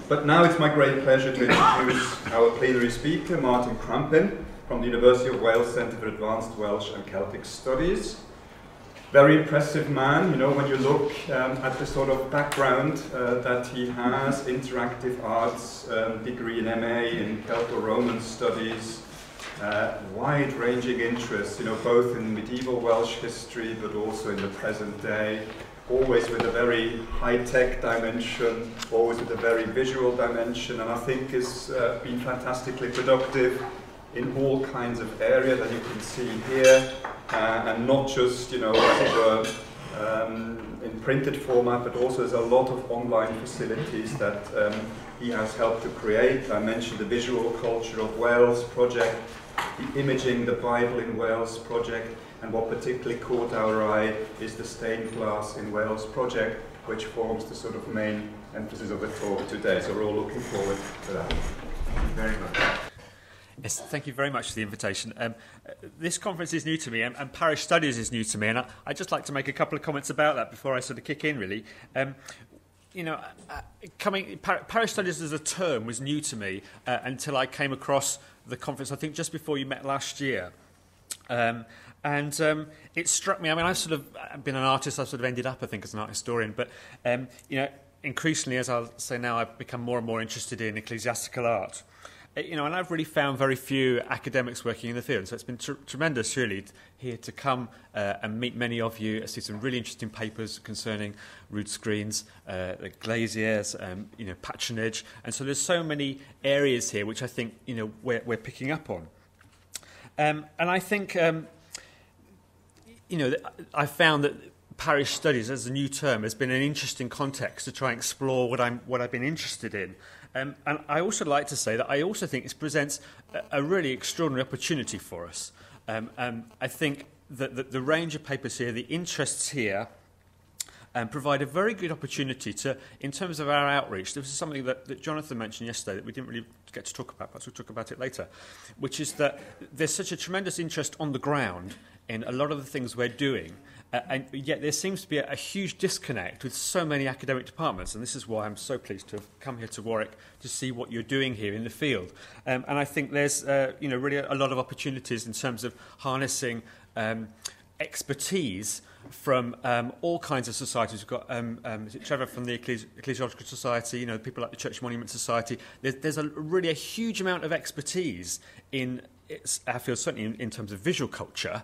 But now it's my great pleasure to introduce our plenary speaker, Martin Crampin, from the University of Wales Centre for Advanced Welsh and Celtic Studies. Very impressive man, you know, when you look at the sort of background that he has, interactive arts, degree in MA in Celto-Roman studies, wide-ranging interests, you know, both in medieval Welsh history but also in the present day, always with a very high-tech dimension, always with a very visual dimension, and I think has been fantastically productive in all kinds of areas that you can see here, and not just, you know, as it were, in printed format, but also there's a lot of online facilities that he has helped to create. I mentioned the Visual Culture of Wales project, the Imaging the Bible in Wales project, and what particularly caught our eye is the Stained Glass in Wales project, which forms the sort of main emphasis of the talk today. So we're all looking forward to that. Thank you very much. Yes, thank you very much for the invitation. This conference is new to me, and Parish Studies is new to me, and I'd just like to make a couple of comments about that before I sort of kick in, really. You know, Parish Studies as a term was new to me until I came across the conference, I think just before you met last year. It struck me, I mean, I've sort of been an artist, I've sort of ended up, I think, as an art historian, but, you know, increasingly, as I'll say now, I've become more and more interested in ecclesiastical art. You know, and I've really found very few academics working in the field, so it's been tremendous, really, here to come and meet many of you. I see some really interesting papers concerning rood screens, the glaziers, you know, patronage, and so there's so many areas here which I think, you know, we're picking up on. And I think, you know, I found that parish studies as a new term has been an interesting context to try and explore what I've been interested in. And I also like to say that I also think it presents a really extraordinary opportunity for us. I think that the range of papers here, the interests here, provide a very good opportunity to, in terms of our outreach, this is something that Jonathan mentioned yesterday that we didn't really get to talk about, perhaps we'll talk about it later, which is that there's such a tremendous interest on the ground in a lot of the things we're doing, and yet there seems to be a huge disconnect with so many academic departments, and this is why I'm so pleased to have come here to Warwick to see what you're doing here in the field. And I think there's you know, really a lot of opportunities in terms of harnessing expertise from all kinds of societies. We've got Trevor from the Ecclesiastical Society, you know, people like the Church Monument Society. There's really a huge amount of expertise in our field, certainly in terms of visual culture,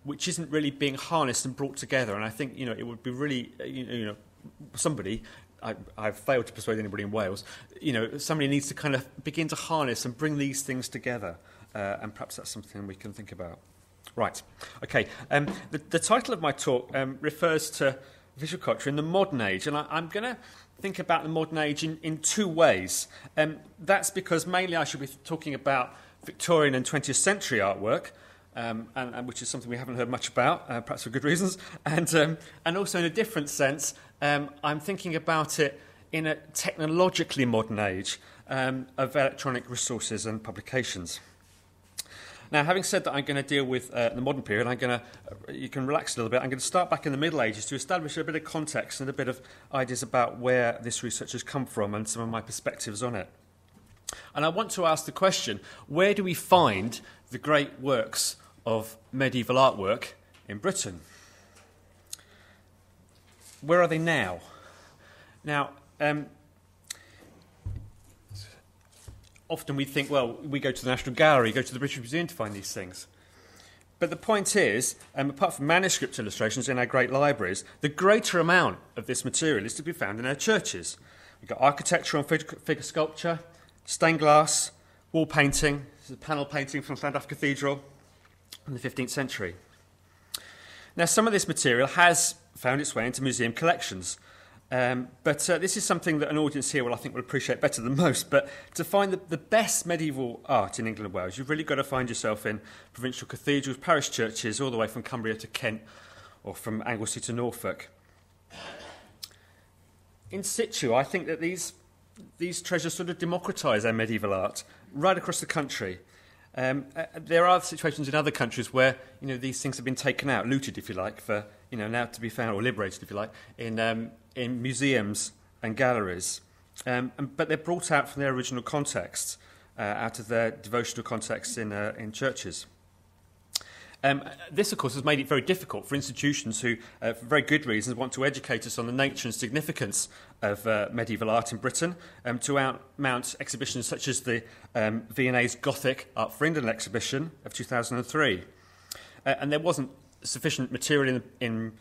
which isn't really being harnessed and brought together. And I think, you know, it would be really, you know, somebody, I've failed to persuade anybody in Wales, you know, somebody needs to kind of begin to harness and bring these things together. And perhaps that's something we can think about. Right, okay. The title of my talk refers to visual culture in the modern age, and I'm going to think about the modern age in two ways. That's because mainly I should be talking about Victorian and 20th century artwork, and which is something we haven't heard much about, perhaps for good reasons, and also in a different sense, I'm thinking about it in a technologically modern age of electronic resources and publications. Now, having said that, I'm going to deal with the modern period. You can relax a little bit. I'm going to start back in the Middle Ages to establish a bit of context and a bit of ideas about where this research has come from and some of my perspectives on it. And I want to ask the question, where do we find the great works of medieval artwork in Britain? Where are they now? Now, often we think, well, we go to the National Gallery, go to the British Museum to find these things. But the point is, apart from manuscript illustrations in our great libraries, the greater amount of this material is to be found in our churches. We've got architecture and figure sculpture, stained glass, wall painting. This is a panel painting from Llandaff Cathedral in the 15th century. Now, some of this material has found its way into museum collections. But this is something that an audience here will, I think, will appreciate better than most. But to find the best medieval art in England and Wales, you've really got to find yourself in provincial cathedrals, parish churches, all the way from Cumbria to Kent, or from Anglesey to Norfolk. In situ, I think that these treasures sort of democratise our medieval art right across the country. There are situations in other countries where, you know, these things have been taken out, looted, if you like, for, you know, now to be found, or liberated, if you like, in museums and galleries. but they're brought out from their original context, out of their devotional context in churches. This, of course, has made it very difficult for institutions who, for very good reasons, want to educate us on the nature and significance of medieval art in Britain, to mount exhibitions such as the V&A's Gothic Art for England exhibition of 2003. And there wasn't sufficient material in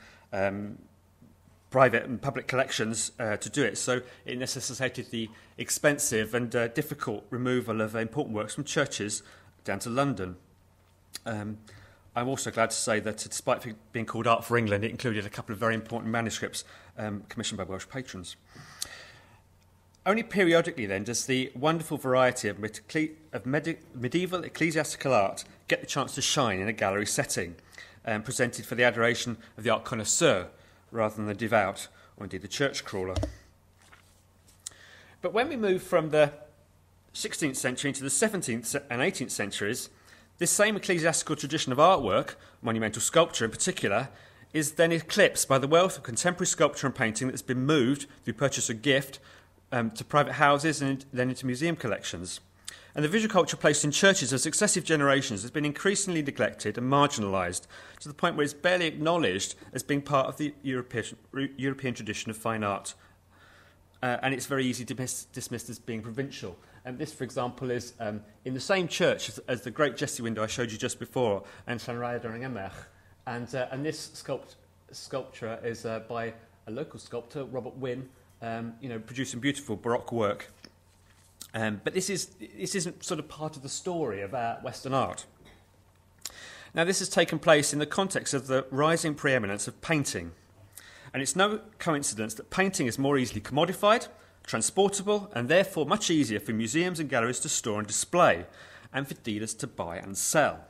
private and public collections to do it, so it necessitated the expensive and difficult removal of important works from churches down to London. I'm also glad to say that, despite being called Art for England, it included a couple of very important manuscripts commissioned by Welsh patrons. Only periodically, then, does the wonderful variety of medieval ecclesiastical art get the chance to shine in a gallery setting, presented for the adoration of the art connoisseur rather than the devout, or indeed the church crawler. But when we move from the 16th century into the 17th and 18th centuries, this same ecclesiastical tradition of artwork, monumental sculpture in particular, is then eclipsed by the wealth of contemporary sculpture and painting that's been moved through purchase or gift to private houses and then into museum collections. And the visual culture placed in churches of successive generations has been increasingly neglected and marginalised to the point where it's barely acknowledged as being part of the European tradition of fine art. And it's very easy to dismissed as being provincial. And this, for example, is in the same church as the great Jesse window I showed you just before, and Llanrhaeadr yn Emech. And this sculpture is by a local sculptor, Robert Wynne, producing beautiful Baroque work. But this isn't sort of part of the story of Western art. Now, this has taken place in the context of the rising preeminence of painting. And it's no coincidence that painting is more easily commodified, transportable, and therefore much easier for museums and galleries to store and display, and for dealers to buy and sell.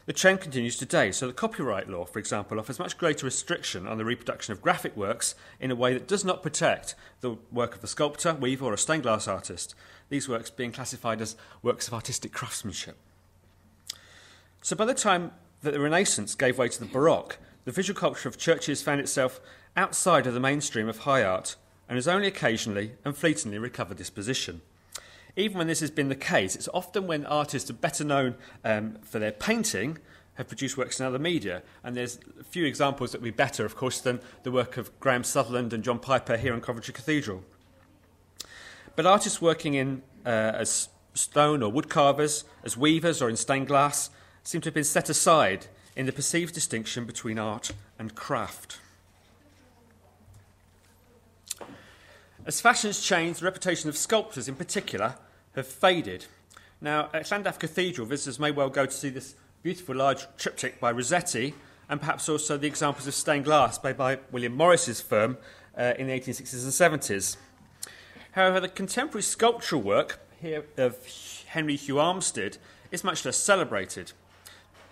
The trend continues today, so the copyright law, for example, offers much greater restriction on the reproduction of graphic works in a way that does not protect the work of a sculptor, weaver, or a stained glass artist, these works being classified as works of artistic craftsmanship. So by the time that the Renaissance gave way to the Baroque, the visual culture of churches found itself outside of the mainstream of high art and has only occasionally and fleetingly recovered this position. Even when this has been the case, it's often when artists are better known for their painting have produced works in other media, and there's a few examples that would be better, of course, than the work of Graham Sutherland and John Piper here in Coventry Cathedral. But artists working in as stone or wood carvers, as weavers or in stained glass, seem to have been set aside in the perceived distinction between art and craft. As fashions change, the reputation of sculptors in particular have faded. Now, at Llandaff Cathedral, visitors may well go to see this beautiful large triptych by Rossetti, and perhaps also the examples of stained glass made by William Morris's firm in the 1860s and 70s. However, the contemporary sculptural work here of Henry Hugh Armstead is much less celebrated.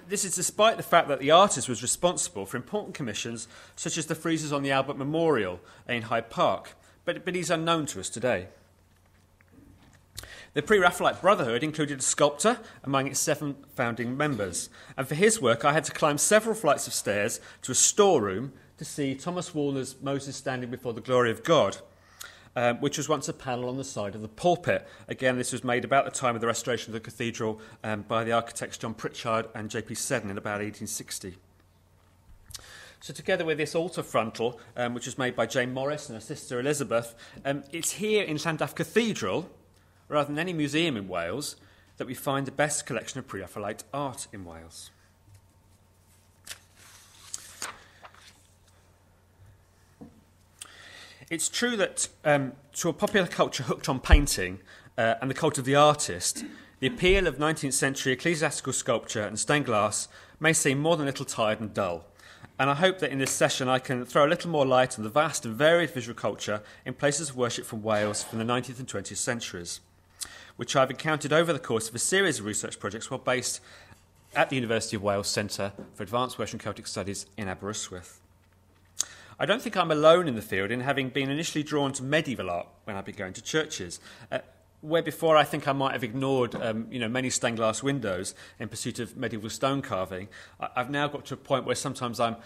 This is despite the fact that the artist was responsible for important commissions such as the friezes on the Albert Memorial in Hyde Park, but he's unknown to us today. The Pre-Raphaelite Brotherhood included a sculptor among its 7 founding members, and for his work I had to climb several flights of stairs to a storeroom to see Thomas Walner's Moses Standing Before the Glory of God, which was once a panel on the side of the pulpit. Again, this was made about the time of the restoration of the cathedral by the architects John Pritchard and J.P. Seddon in about 1860. So together with this altar frontal, which was made by Jane Morris and her sister Elizabeth, it's here in Llandaff Cathedral, rather than any museum in Wales, that we find the best collection of Pre-Raphaelite art in Wales. It's true that to a popular culture hooked on painting and the cult of the artist, the appeal of 19th century ecclesiastical sculpture and stained glass may seem more than a little tired and dull. And I hope that in this session I can throw a little more light on the vast and varied visual culture in places of worship from Wales from the 19th and 20th centuries, which I've encountered over the course of a series of research projects while based at the University of Wales Centre for Advanced Welsh and Celtic Studies in Aberystwyth. I don't think I'm alone in the field in having been initially drawn to medieval art when I've been going to churches, where before I think I might have ignored many stained glass windows in pursuit of medieval stone carving. I've now got to a point where sometimes I'm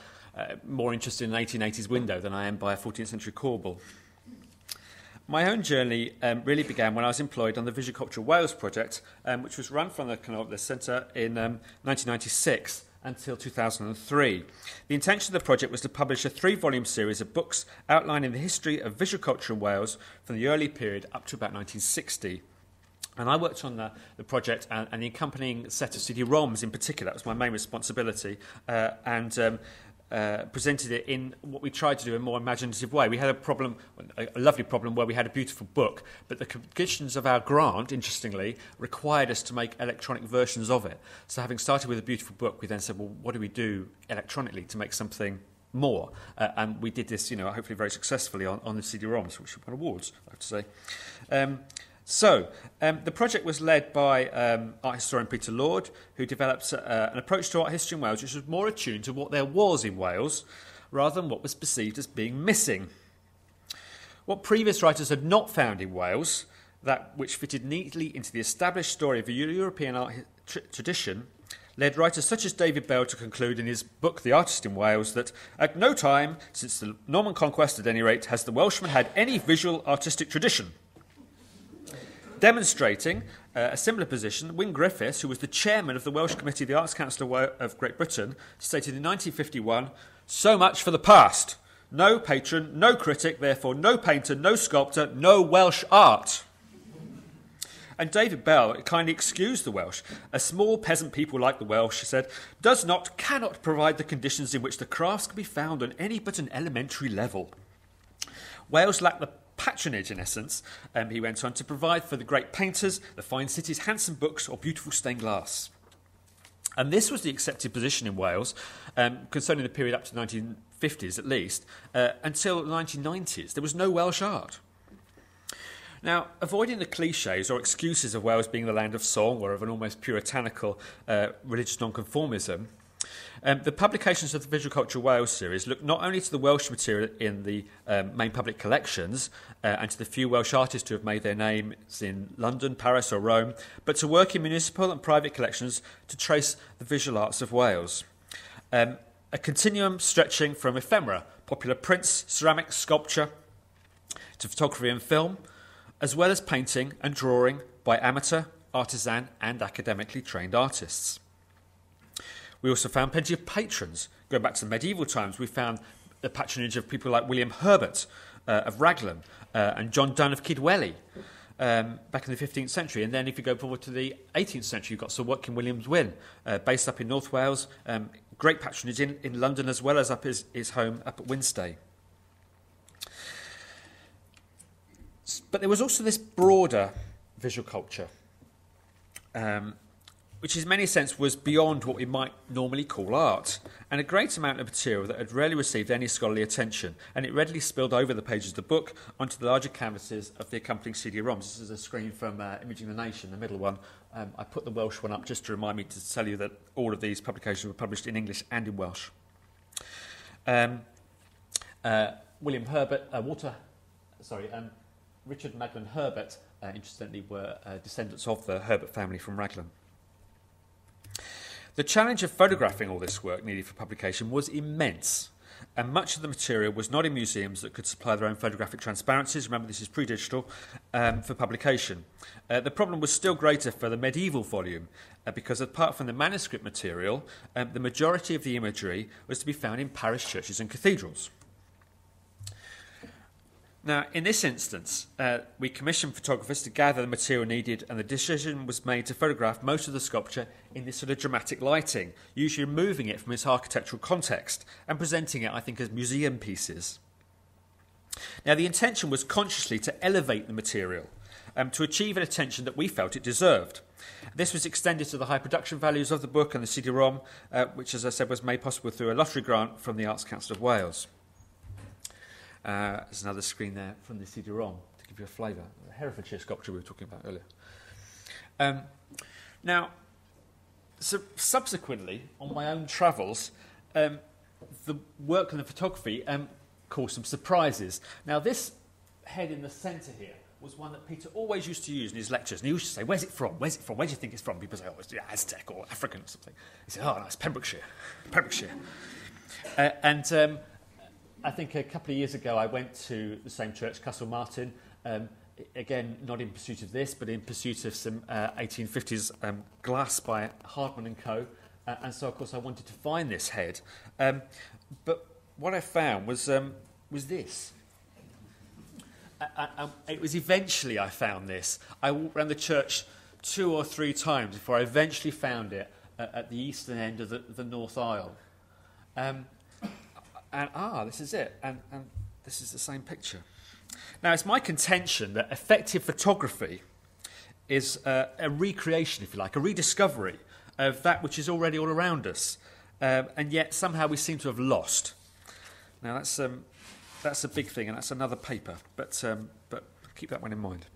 more interested in an 1880s window than I am by a 14th century corbel. my own journey really began when I was employed on the Visual Culture Wales project, which was run from the centre in 1996 until 2003. The intention of the project was to publish a 3-volume series of books outlining the history of visual culture in Wales from the early period up to about 1960. And I worked on the project and the accompanying set of CD-ROMs in particular. That was my main responsibility, and presented it in what we tried to do in a more imaginative way. We had a lovely problem where we had a beautiful book, but the conditions of our grant, interestingly, required us to make electronic versions of it. So having started with a beautiful book, we then said, well, what do we do electronically to make something more? And we did this, hopefully very successfully on the CD-ROMs, which won awards, I have to say. So, the project was led by art historian Peter Lord, who developed an approach to art history in Wales which was more attuned to what there was in Wales rather than what was perceived as being missing. What previous writers had not found in Wales, that which fitted neatly into the established story of a European art tradition, led writers such as David Bell to conclude in his book The Artist in Wales that at no time, since the Norman Conquest at any rate, has the Welshman had any visual artistic tradition. Demonstrating a similar position, Wyn Griffiths, who was the chairman of the Welsh Committee of the Arts Council of Great Britain, stated in 1951, "So much for the past. No patron, no critic, therefore no painter, no sculptor, no Welsh art." And David Bell kindly excused the Welsh. "A small peasant people like the Welsh," he said, cannot provide the conditions in which the crafts can be found on any but an elementary level. Wales lacked the patronage, in essence, he went on, to provide for the great painters, the fine cities, handsome books, or beautiful stained glass. And this was the accepted position in Wales, concerning the period up to the 1950s at least, until the 1990s. There was no Welsh art. Now, avoiding the cliches or excuses of Wales being the land of song or of an almost puritanical religious nonconformism, the publications of the Visual Culture Wales series look not only to the Welsh material in the main public collections and to the few Welsh artists who have made their names in London, Paris or Rome, but to work in municipal and private collections to trace the visual arts of Wales. A continuum stretching from ephemera, popular prints, ceramics, sculpture, to photography and film, as well as painting and drawing by amateur, artisan and academically trained artists. We also found plenty of patrons. Going back to the medieval times, we found the patronage of people like William Herbert of Raglan and John Donne of Kidwelly back in the 15th century. And then if you go forward to the 18th century, you've got Sir Watkin Williams Wynne, based up in North Wales, great patronage in London as well as up his home up at Winstay. But there was also this broader visual culture, which in many sense was beyond what we might normally call art, and a great amount of material that had rarely received any scholarly attention, and it readily spilled over the pages of the book onto the larger canvases of the accompanying CD-ROMs. This is a screen from Imaging the Nation, the middle one. I put the Welsh one up just to remind me to tell you that all of these publications were published in English and in Welsh. William Herbert, Richard Magdalen Herbert, interestingly, were descendants of the Herbert family from Raglan. The challenge of photographing all this work needed for publication was immense, and much of the material was not in museums that could supply their own photographic transparencies. Remember, this is pre-digital, for publication. The problem was still greater for the medieval volume, because apart from the manuscript material, the majority of the imagery was to be found in parish churches and cathedrals. Now, in this instance, we commissioned photographers to gather the material needed, and the decision was made to photograph most of the sculpture in this sort of dramatic lighting, usually removing it from its architectural context and presenting it, I think, as museum pieces. Now, the intention was consciously to elevate the material, to achieve an attention that we felt it deserved. This was extended to the high production values of the book and the CD-ROM, which, as I said, was made possible through a lottery grant from the Arts Council of Wales. There's another screen there from the CD-ROM to give you a flavour. The Herefordshire sculpture we were talking about earlier. Now, so subsequently, on my own travels, the work and the photography caused some surprises. Now, this head in the centre here was one that Peter always used to use in his lectures. And he used to say, "Where's it from? Where's it from? Where do you think it's from?" People say, "Oh, it's Aztec or African or something." He said, "Oh, no, it's Pembrokeshire. Pembrokeshire." I think a couple of years ago I went to the same church, Castle Martin, Again, not in pursuit of this, but in pursuit of some 1850s glass by Hardman and Co. And so, of course, I wanted to find this head. But what I found was this. It was eventually I found this. I walked around the church 2 or 3 times before I eventually found it at the eastern end of the north aisle. This is it. And this is the same picture. Now, it's my contention that effective photography is a recreation, if you like, a rediscovery of that which is already all around us, and yet somehow we seem to have lost. Now, that's a big thing, and that's another paper, but keep that one in mind.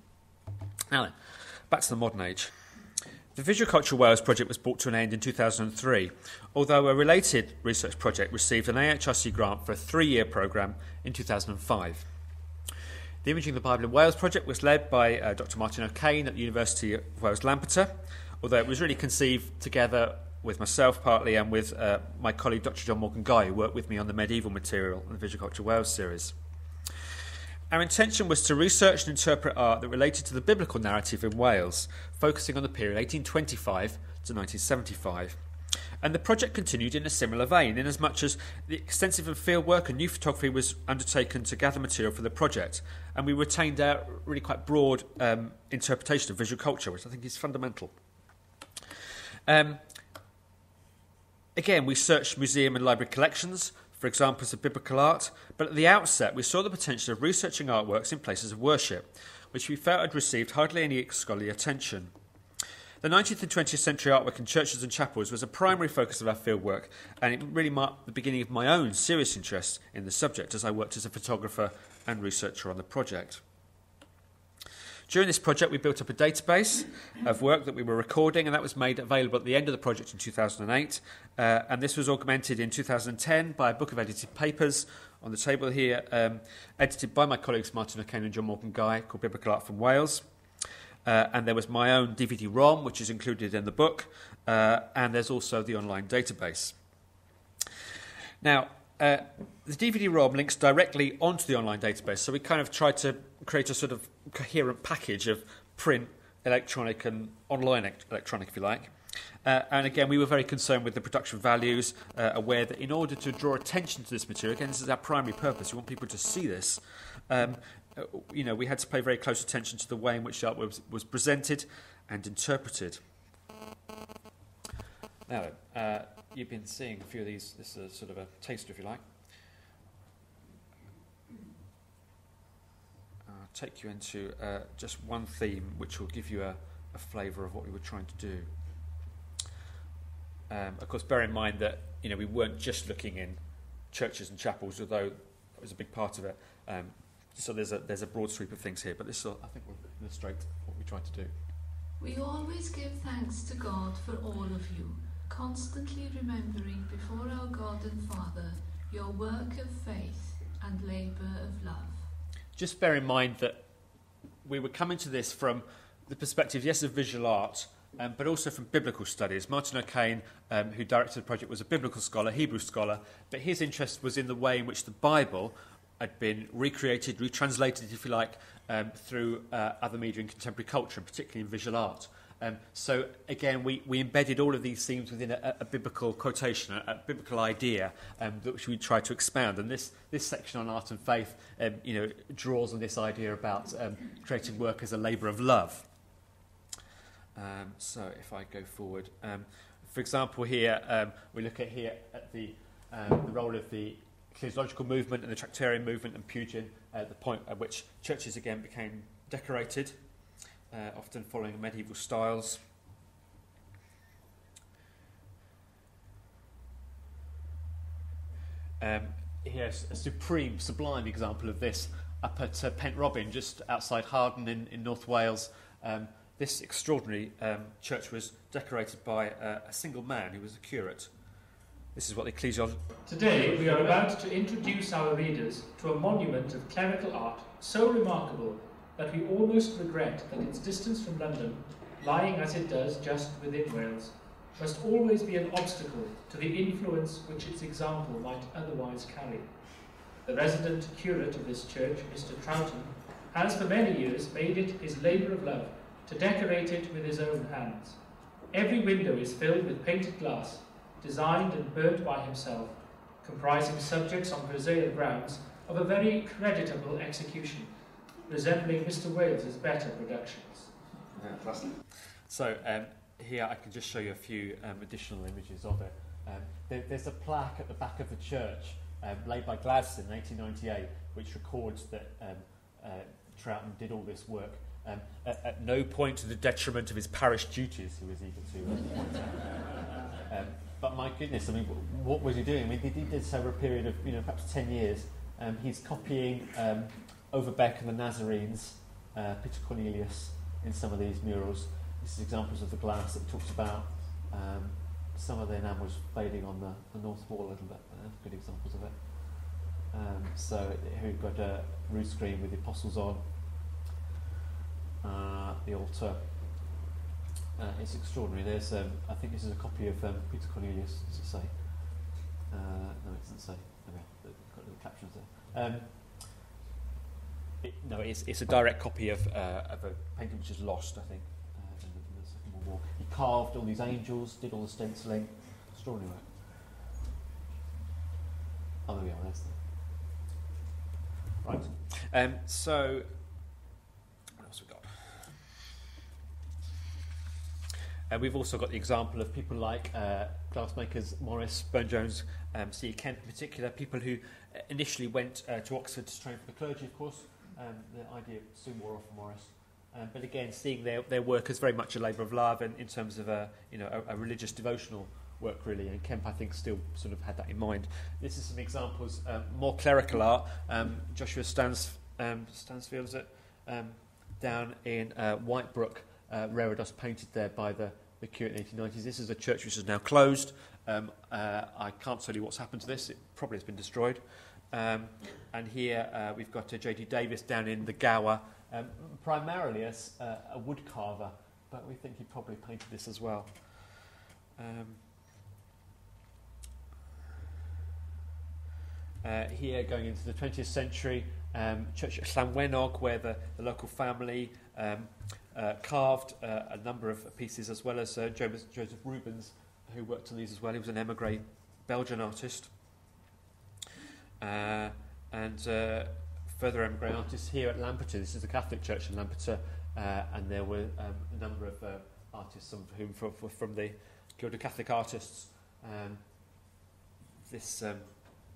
Now then, back to the modern age. The Visual Culture Wales project was brought to an end in 2003, although a related research project received an AHRC grant for a 3-year programme in 2005. The Imaging the Bible in Wales project was led by Dr Martin O'Kane at the University of Wales Lampeter, although it was really conceived together with myself partly and with my colleague Dr John Morgan-Guy, who worked with me on the medieval material in the Visual Culture Wales series. Our intention was to research and interpret art that related to the biblical narrative in Wales, focusing on the period 1825 to 1975. And the project continued in a similar vein, in as much as the extensive field work and new photography was undertaken to gather material for the project, and we retained our really quite broad interpretation of visual culture, which I think is fundamental. Again, we searched museum and library collections for examples of biblical art, but at the outset we saw the potential of researching artworks in places of worship, which we felt had received hardly any scholarly attention. The 19th and 20th century artwork in churches and chapels was a primary focus of our fieldwork, and it really marked the beginning of my own serious interest in the subject as I worked as a photographer and researcher on the project. During this project, we built up a database of work that we were recording, and that was made available at the end of the project in 2008. And this was augmented in 2010 by a book of edited papers on the table here, edited by my colleagues Martin O'Kane and John Morgan-Guy, called Biblical Art from Wales. And there was my own DVD-ROM, which is included in the book, and there's also the online database. Now, the DVD-ROM links directly onto the online database, so we kind of tried to create a sort of coherent package of print, electronic, and online electronic, if you like. And again, we were very concerned with the production values, aware that in order to draw attention to this material, again, this is our primary purpose, we want people to see this, we had to pay very close attention to the way in which the art was presented and interpreted. Now, you've been seeing a few of these. This is sort of a taster, if you like. I'll take you into just one theme, which will give you a flavour of what we were trying to do. Of course, bear in mind that we weren't just looking in churches and chapels, although that was a big part of it. So there's a broad sweep of things here, but this will, I think, will illustrate what we tried to do. We always give thanks to God for all of you, constantly remembering before our God and Father your work of faith and labour of love. Just bear in mind that we were coming to this from the perspective, yes, of visual art, but also from biblical studies. Martin O'Kane, who directed the project, was a biblical scholar, Hebrew scholar, but his interest was in the way in which the Bible had been recreated, retranslated, if you like, through other media in contemporary culture, and particularly in visual art. So, again, we embedded all of these themes within a biblical quotation, a biblical idea, which we try to expound. And this section on art and faith, draws on this idea about creating work as a labour of love. So, if I go forward, for example, here we look at the role of the ecclesiological movement and the Tractarian movement and Pugin at the point at which churches again became decorated, often following medieval styles. Here's a supreme, sublime example of this up at Pent Robin, just outside Harden in North Wales. This extraordinary church was decorated by a single man who was a curate. This is what the ecclesiology... Today we are about to introduce our readers to a monument of clerical art so remarkable that we almost regret that its distance from London, lying as it does just within Wales, must always be an obstacle to the influence which its example might otherwise carry. The resident curate of this church, Mr. Troughton, has for many years made it his labour of love to decorate it with his own hands. Every window is filled with painted glass, designed and burnt by himself, comprising subjects on prosaic grounds of a very creditable execution, resembling Mr. Wales's better productions. So here I can just show you a few additional images of it. There's a plaque at the back of the church laid by Gladstone in 1898, which records that Troughton did all this work at no point to the detriment of his parish duties, he was eager to point out. But my goodness, I mean, what was he doing? I mean, he did this over a period of, perhaps 10 years. He's copying Overbeck and the Nazarenes, Peter Cornelius, in some of these murals. This is examples of the glass that talks about. Some of the enamels fading on the north wall a little bit. Good examples of it. So here we've got a roof screen with the apostles on. The altar. It's extraordinary. There's, I think this is a copy of Peter Cornelius, does it say? No, it doesn't say. Okay, got little captions there. It's a direct copy of a painting which is lost, I think, in the Second World War. He carved all these angels, did all the stenciling. Extraordinary work. Oh, there we are, there's them. Right. So, what else have we got? We've also got the example of people like glassmakers Morris, Burne-Jones, C. Kent in particular, people who initially went to Oxford to train for the clergy, of course. The idea soon wore off for Morris. But again, seeing their work as very much a labour of love and in terms of a religious devotional work, really. And Kemp, I think, still sort of had that in mind. This is some examples, more clerical art. Joshua Stansfield, is it? Down in Whitebrook, Reredos, painted there by the curate in the 1890s. This is a church which is now closed. I can't tell you what's happened to this. It probably has been destroyed. And here we've got J.D. Davis down in the Gower, primarily as a wood carver, but we think he probably painted this as well. Here, going into the 20th century, Church at Llanwenog, where the local family carved a number of pieces, as well as Joseph Rubens, who worked on these as well. He was an émigré Belgian artist. And further émigré artists here at Lampeter. This is the Catholic Church in Lampeter, and there were a number of artists, some of whom were from the Guild of Catholic Artists. This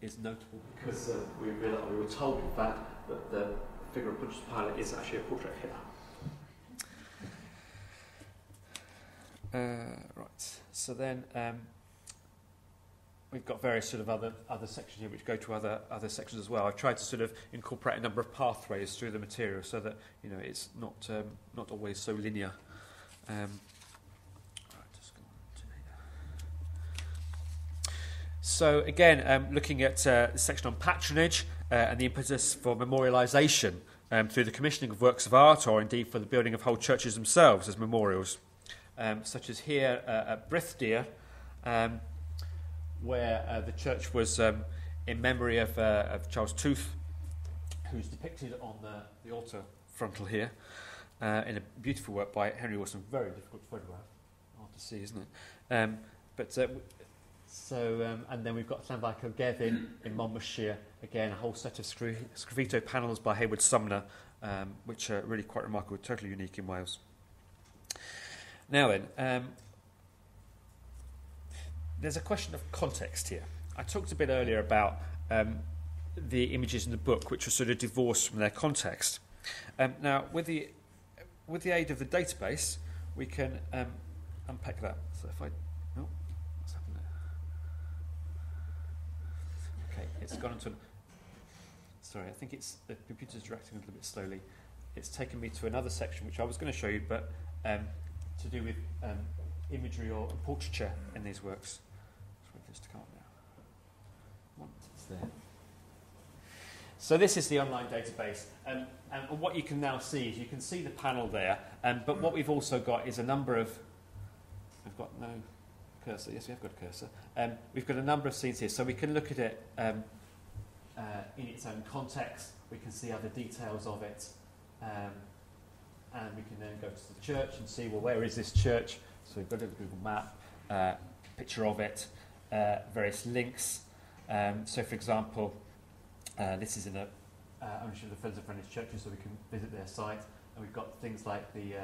is notable because we were told, in fact, that the figure of Pontius Pilate is actually a portrait here. Right. So then we've got various sort of other sections here which go to other sections as well. I've tried to sort of incorporate a number of pathways through the material so that it's not always so linear. So again, looking at the section on patronage and the impetus for memorialisation through the commissioning of works of art, or indeed for the building of whole churches themselves as memorials, such as here at Brythdeer, where the church was in memory of Charles Tooth, who's depicted on the altar frontal here, in a beautiful work by Henry Wilson. Very difficult to photograph, hard to see, isn't it? And then we've got Llanfair Cylgefin in Monmouthshire, again a whole set of sgraffito panels by Hayward Sumner, which are really quite remarkable, totally unique in Wales. Now then, there's a question of context here. I talked a bit earlier about the images in the book, which were sort of divorced from their context. Now, with the aid of the database, we can unpack that. So if I... Oh, what's happened there? Okay, it's gone into... Sorry, I think the computer's directing a little bit slowly. It's taken me to another section, which I was going to show you, but to do with imagery or portraiture in these works. Let's wait for this to come up now. It's there. So this is the online database, and what you can now see is you can see the panel there, but what we've also got is a number of... We've got no cursor. Yes, we have got a cursor. We've got a number of scenes here, so we can look at it in its own context. We can see other details of it. and we can then go to the church and see, well, where is this church? So we've got a Google map, picture of it, various links. So, for example, this is in a ownership of the Friends of Friendly Churches, so we can visit their site. And we've got things like the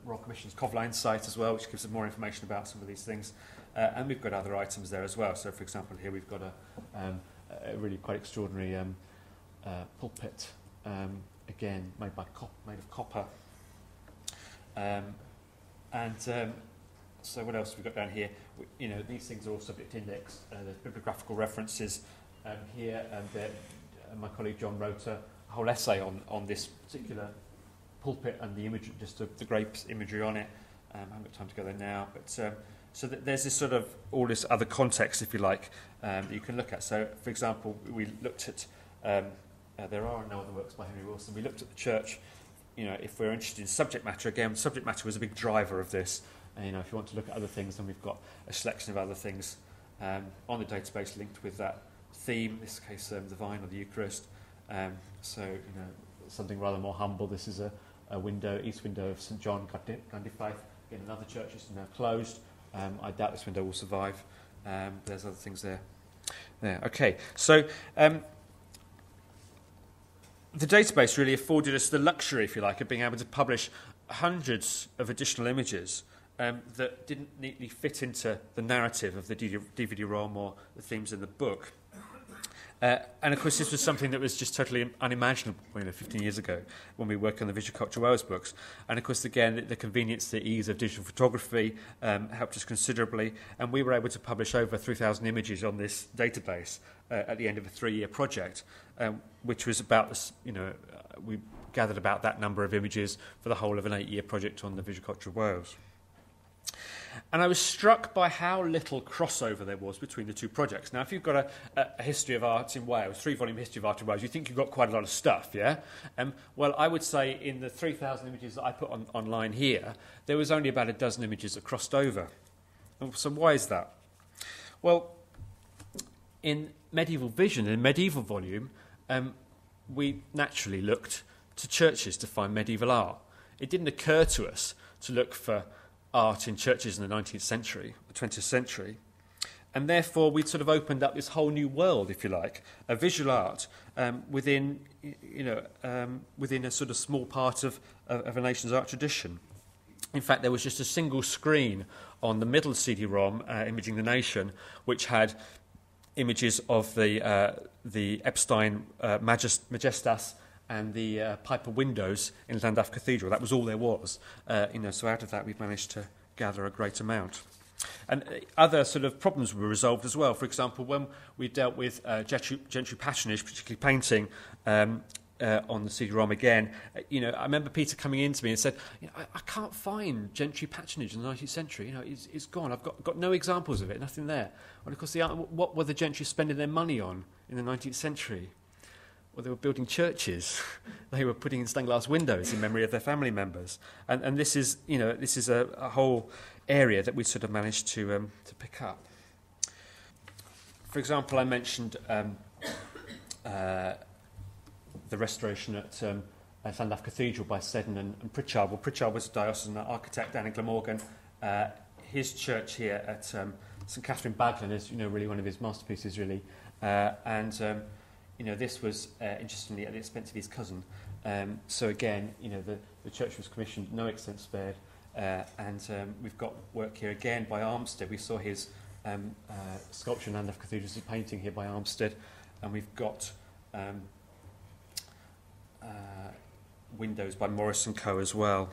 Royal Commission's Covline site as well, which gives us more information about some of these things. And we've got other items there as well. So, for example, here we've got a really quite extraordinary pulpit, again made of copper. So what else have we got down here? These things are all subject indexed. There's bibliographical references here, and my colleague John wrote a whole essay on this particular pulpit and the image, just the grapes imagery on it. I haven't got time to go there now, but so there's this sort of all this other context, if you like, that you can look at. So, for example, we looked at there are no other works by Henry Wilson. We looked at the church. If we're interested in subject matter, again, subject matter was a big driver of this. And, if you want to look at other things, then we've got a selection of other things on the database linked with that theme. In this case, the vine or the Eucharist. Something rather more humble. This is a window, east window of St John, Glandifaith. Again, another church is now closed. I doubt this window will survive. There's other things there. Okay. So the database really afforded us the luxury, if you like, of being able to publish hundreds of additional images that didn't neatly fit into the narrative of the DVD-ROM or the themes in the book. And of course, this was something that was just totally unimaginable 15 years ago when we worked on the Visual Culture Wales books. And of course, again, the convenience, the ease of digital photography helped us considerably. And we were able to publish over 3,000 images on this database at the end of a 3-year project, which was about this, we gathered about that number of images for the whole of an 8-year project on the Visual Culture of Wales. And I was struck by how little crossover there was between the two projects. Now, if you've got a history of art in Wales, 3-volume history of art in Wales, you think you've got quite a lot of stuff, yeah? Well, I would say in the 3,000 images that I put online here, there was only about a dozen images that crossed over. So why is that? Well, in Medieval Vision, in Medieval Volume, we naturally looked to churches to find medieval art. It didn't occur to us to look for art in churches in the 19th century, the 20th century. And therefore, we'd sort of opened up this whole new world, if you like, of visual art within a sort of small part of a nation's art tradition. In fact, there was just a single screen on the middle CD-ROM, Imaging the Nation, which had images of the Epstein Majestas and the Piper windows in Llandaff Cathedral. That was all there was. So out of that, we've managed to gather a great amount. And other sort of problems were resolved as well. For example, when we dealt with gentry patronage, particularly painting, on the CD-ROM again, I remember Peter coming in to me and said, I can't find gentry patronage in the 19th century. It's gone. I've got no examples of it, nothing there. And of course, what were the gentry spending their money on in the 19th century? Well, they were building churches. They were putting in stained glass windows in memory of their family members. And this is, a whole area that we sort of managed to pick up. For example, I mentioned the restoration at Llandaff Cathedral by Seddon and Pritchard. Well, Pritchard was a diocesan architect down in Glamorgan. His church here at St Catherine Baglan is, really one of his masterpieces, really. This was, interestingly, at the expense of his cousin. So again, the church was commissioned, no extent spared. We've got work here again by Armstead. We saw his sculpture in Llandaff Cathedral, his painting here by Armstead. And we've got windows by Morris & Co. as well.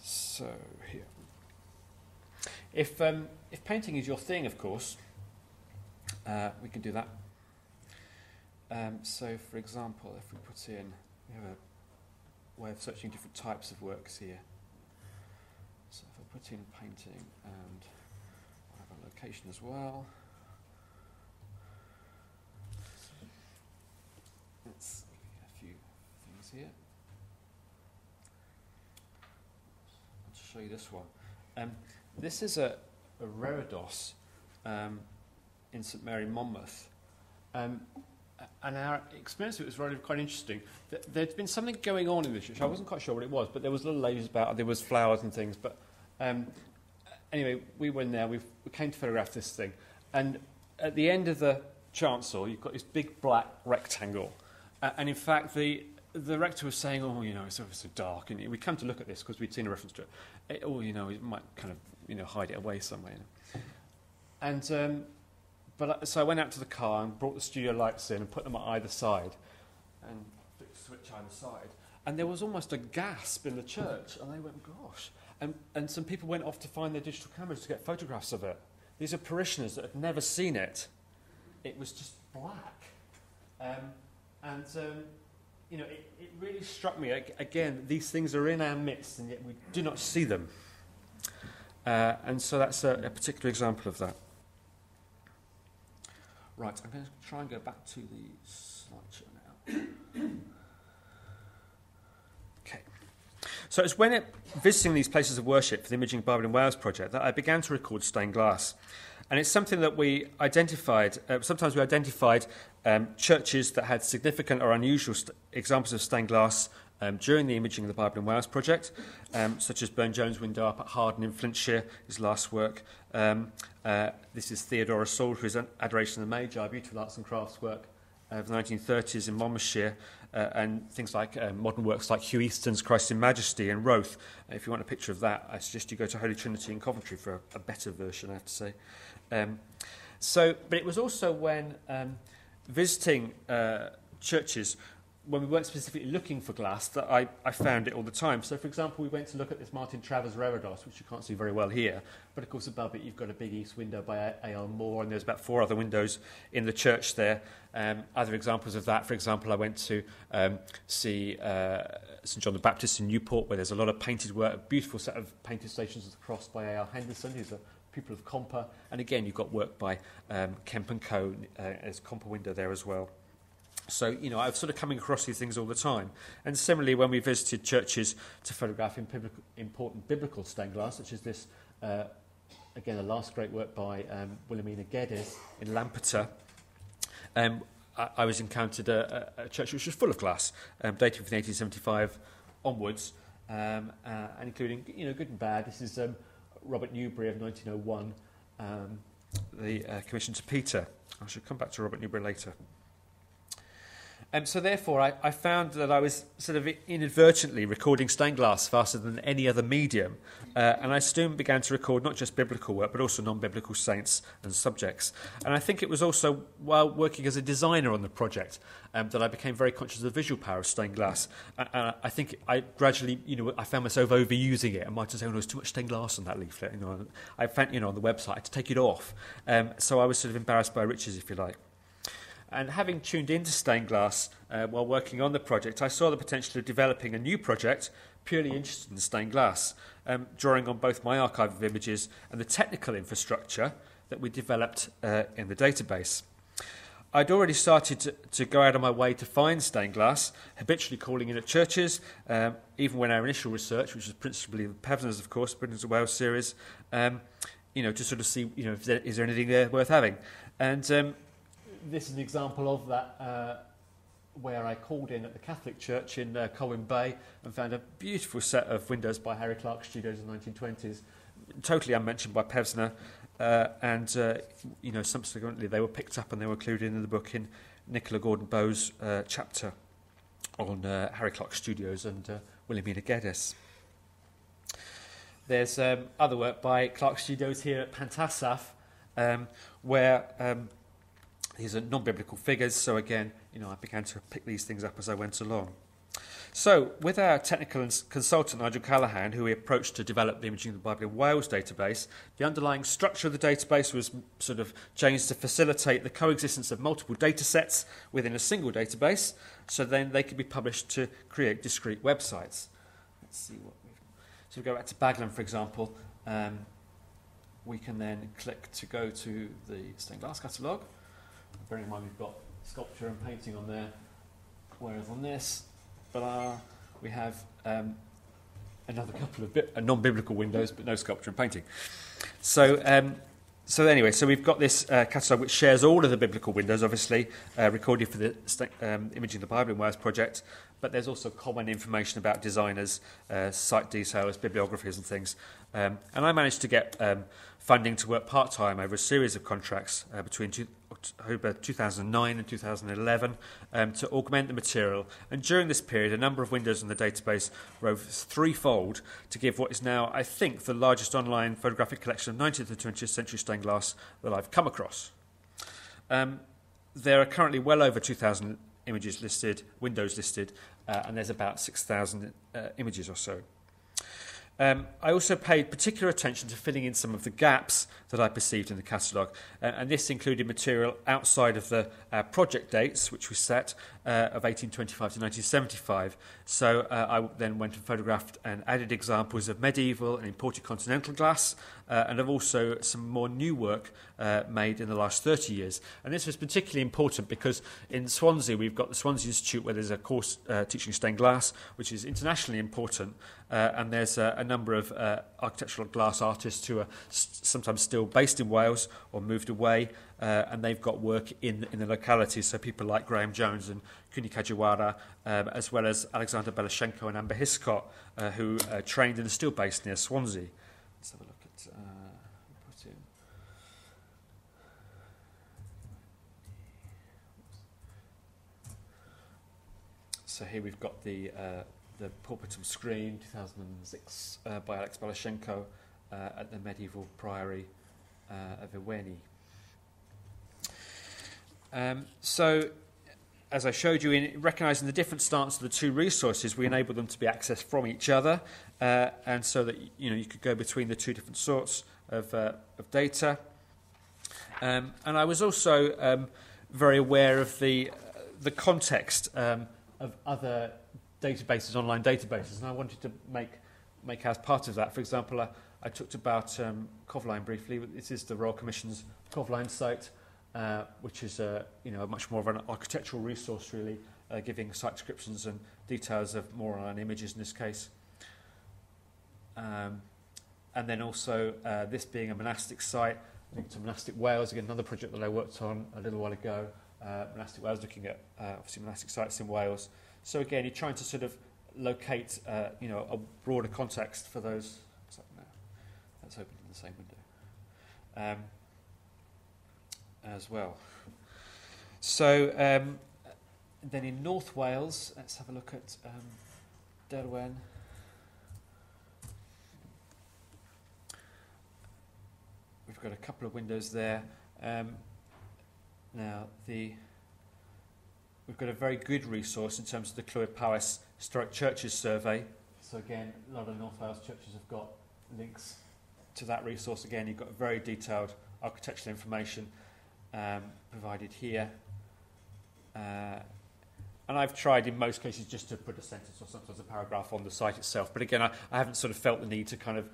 So here. If painting is your thing, of course, we can do that. So, for example, if we put in, we have a way of searching different types of works here. So if I put in painting, and I have a location as well. Let's get a few things here. I'll show you this one. This is a Reredos in St Mary, Monmouth. And our experience of it was really quite interesting. There'd been something going on in the church. I wasn't quite sure what it was, but there was little ladies about, there was flowers and things. But anyway, we went there, we came to photograph this thing. And at the end of the chancel, you've got this big black rectangle. And in fact, the rector was saying, oh, you know, it's so dark. And we come to look at this because we'd seen a reference to it. Oh, you know, it might kind of, you know, hide it away somewhere. You know. And so I went out to the car and brought the studio lights in and put them on either side and switch either side. And there was almost a gasp in the church. And they went, gosh. And some people went off to find their digital cameras to get photographs of it. These are parishioners that had never seen it. It was just black. You know, it really struck me. Again, these things are in our midst, and yet we do not see them. And so that's a particular example of that. Right, I'm going to try and go back to the slideshow now. Okay. So it's when visiting these places of worship for the Imaging Bible in Wales project that I began to record stained glass. And it's something that we identified, sometimes we identified churches that had significant or unusual examples of stained glass during the Imaging of the Bible in Wales project, such as Burne-Jones' window up at Harden in Flintshire, his last work. This is Theodora Salisbury's Adoration of the Magi, beautiful arts and crafts work of the 1930s in Monmouthshire, and things like modern works like Hugh Easton's Christ in Majesty in Roath. If you want a picture of that, I suggest you go to Holy Trinity in Coventry for a better version, I have to say. But it was also when visiting churches, when we weren't specifically looking for glass, that I found it all the time. So, for example, we went to look at this Martin Travers Reredos, which you can't see very well here, but of course above it you've got a big east window by A.L. Moore, and there's about 4 other windows in the church there. Other examples of that, for example, I went to see St John the Baptist in Newport, where there's a lot of painted work, a beautiful set of painted Stations of the Cross by A.L. Henderson, who's a pupil of Comper, and again you've got work by Kemp & Co. There's a Comper window there as well. So, you know, I'm sort of coming across these things all the time. And similarly, when we visited churches to photograph important biblical stained glass, such as this, again, the last great work by Wilhelmina Geddes in Lampeter, I was encountered a church which was full of glass, dating from 1875 onwards, and including, you know, good and bad. This is Robert Newbery of 1901, the commission to Peter. I should come back to Robert Newbery later. So therefore, I found that I was sort of inadvertently recording stained glass faster than any other medium. And I soon began to record not just biblical work, but also non-biblical saints and subjects. And I think it was also while working as a designer on the project that I became very conscious of the visual power of stained glass. And I think I gradually, you know, I found myself overusing it. I might say, oh, there's too much stained glass on that leaflet. You know, I found, you know, on the website, I had to take it off. So I was sort of embarrassed by riches, if you like. And having tuned into stained glass while working on the project, I saw the potential of developing a new project purely interested in stained glass, drawing on both my archive of images and the technical infrastructure that we developed in the database. I'd already started to go out of my way to find stained glass, habitually calling in at churches, even when our initial research, which was principally the Pevners, of course, Britain's Wales series, you know, to sort of see, you know, is there anything there worth having. And this is an example of that, where I called in at the Catholic Church in Colwyn Bay and found a beautiful set of windows by Harry Clark Studios in the 1920s, totally unmentioned by Pevsner, and you know, subsequently they were picked up and they were included in the book in Nicola Gordon-Bow's chapter on Harry Clark Studios and Wilhelmina Geddes. There's other work by Clark Studios here at Pantasaf, where these are non-biblical figures, so again, you know, I began to pick these things up as I went along. So, with our technical consultant, Nigel Callaghan, who we approached to develop the Imaging of the Bible in Wales database, the underlying structure of the database was sort of changed to facilitate the coexistence of multiple data sets within a single database, so then they could be published to create discrete websites. Let's see what we've... So we go back to Baglan, for example. We can then click to go to the stained glass catalogue. Bearing in mind we've got sculpture and painting on there, whereas on this, we have another couple of non-biblical windows, but no sculpture and painting. So So anyway, so we've got this catalogue which shares all of the biblical windows, obviously, recorded for the Imaging the Bible in Wales project, but there's also common information about designers, site details, bibliographies and things. And I managed to get funding to work part-time over a series of contracts between October 2009 and 2011 to augment the material. And during this period, a number of windows in the database rose threefold to give what is now, I think, the largest online photographic collection of 19th and 20th century stained glass that I've come across. There are currently well over 2,000 images listed, windows listed, and there's about 6,000 images or so. I also paid particular attention to filling in some of the gaps that I perceived in the catalogue, and this included material outside of the project dates, which we set, of 1825 to 1975. So I then went and photographed and added examples of medieval and imported continental glass, and of also some more new work made in the last 30 years. And this was particularly important because in Swansea, we've got the Swansea Institute where there's a course teaching stained glass, which is internationally important, and there's a number of architectural glass artists who are sometimes still based in Wales or moved away, and they've got work in the locality. So people like Graham Jones and Kümin Kajiwara, as well as Alexander Belashenko and Amber Hiscott, who trained and are still based near Swansea. Let's have a look at put in. So here we've got the Pulpitum Screen, 2006, by Alex Belashenko at the medieval priory of Iweni. So, as I showed you, in recognising the different stance of the two resources, we enabled them to be accessed from each other, and so that you could go between the two different sorts of data. And I was also very aware of the context of other databases, online databases, and I wanted to make as part of that. For example, I talked about Covline briefly. This is the Royal Commission's Covline site, which is much more of an architectural resource, really, giving site descriptions and details of more on images in this case. And then also this being a monastic site, linked to Monastic Wales, again another project that I worked on a little while ago. Monastic Wales, looking at obviously monastic sites in Wales. So again, you're trying to sort of locate, a broader context for those. That's open in the same window as well. So then in North Wales, let's have a look at Derwen. We've got a couple of windows there. Now we've got a very good resource in terms of the Clwyd Powys Historic Churches Survey. So again, a lot of North Wales churches have got links to that resource. Again, you've got very detailed architectural information provided here. And I've tried in most cases just to put a sentence or sometimes a paragraph on the site itself. But again, I haven't sort of felt the need to kind of,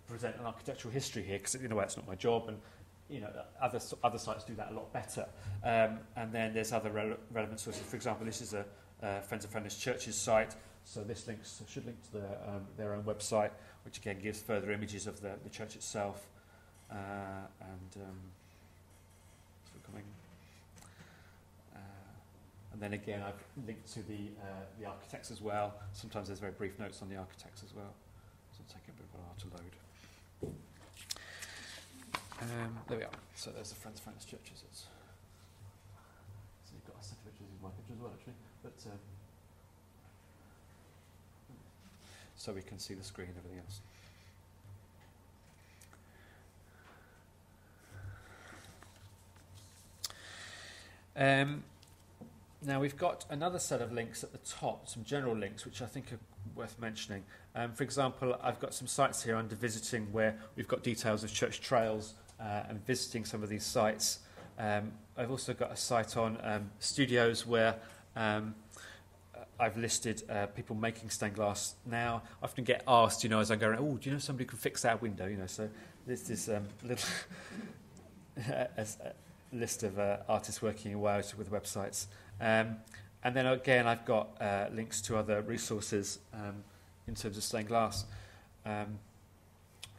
present an architectural history here because, it's not my job. And other sites do that a lot better. And then there's other relevant sources. For example, this is a Friends of Friendless Churches site, so this should link to their own website, which again gives further images of the church itself. And then again, I've linked to the architects as well. Sometimes there's very brief notes on the architects as well, so it'll take a bit of a while to load. There we are. So there's the Friends of Friendless Churches. So you've got a set of pictures in my picture as well, actually. But so we can see the screen and everything else. Now we've got another set of links at the top, some general links, which I think are worth mentioning. For example, I've got some sites here under visiting where we've got details of church trails and visiting some of these sites. I've also got a site on studios where I've listed people making stained glass now. I often get asked, as I go around, do you know somebody who can fix that window? So this is little a list of artists working in Wales with websites. And then again, I've got links to other resources in terms of stained glass.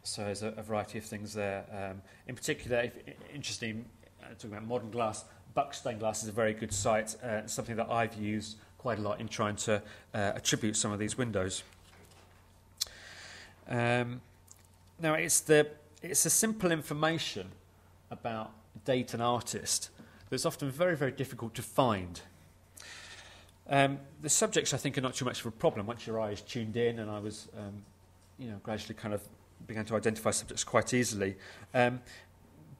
So there's a variety of things there. In particular, interesting, talking about modern glass, Buck stained glass is a very good site, something that I've used quite a lot in trying to attribute some of these windows. Now, it's the simple information about date and artist that's often very, very difficult to find. The subjects, I think, are not too much of a problem once your eye is tuned in, and I was, gradually kind of began to identify subjects quite easily.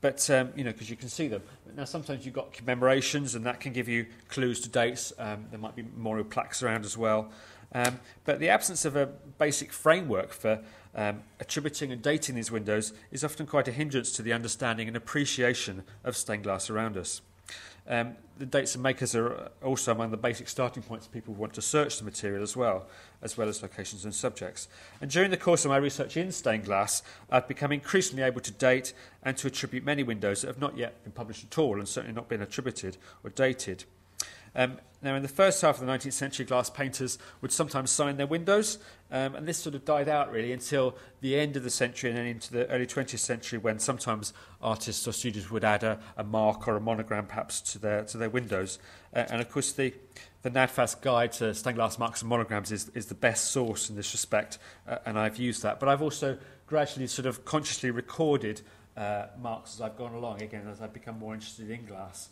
Because you can see them. Now, sometimes you've got commemorations, and that can give you clues to dates. There might be memorial plaques around as well. But the absence of a basic framework for attributing and dating these windows is often quite a hindrance to the understanding and appreciation of stained glass around us. The dates and makers are also among the basic starting points people want to search the material as well as locations and subjects. And during the course of my research in stained glass, I've become increasingly able to date and to attribute many windows that have not yet been published at all and certainly not been attributed or dated. Now, in the first half of the 19th century, glass painters would sometimes sign their windows, and this sort of died out really until the end of the century and then into the early 20th century, when sometimes artists or students would add a mark or a monogram perhaps to their windows. And of course, the NADFAS guide to stained glass marks and monograms is the best source in this respect, and I've used that. But I've also gradually sort of consciously recorded marks as I've gone along, again, as I've become more interested in glass.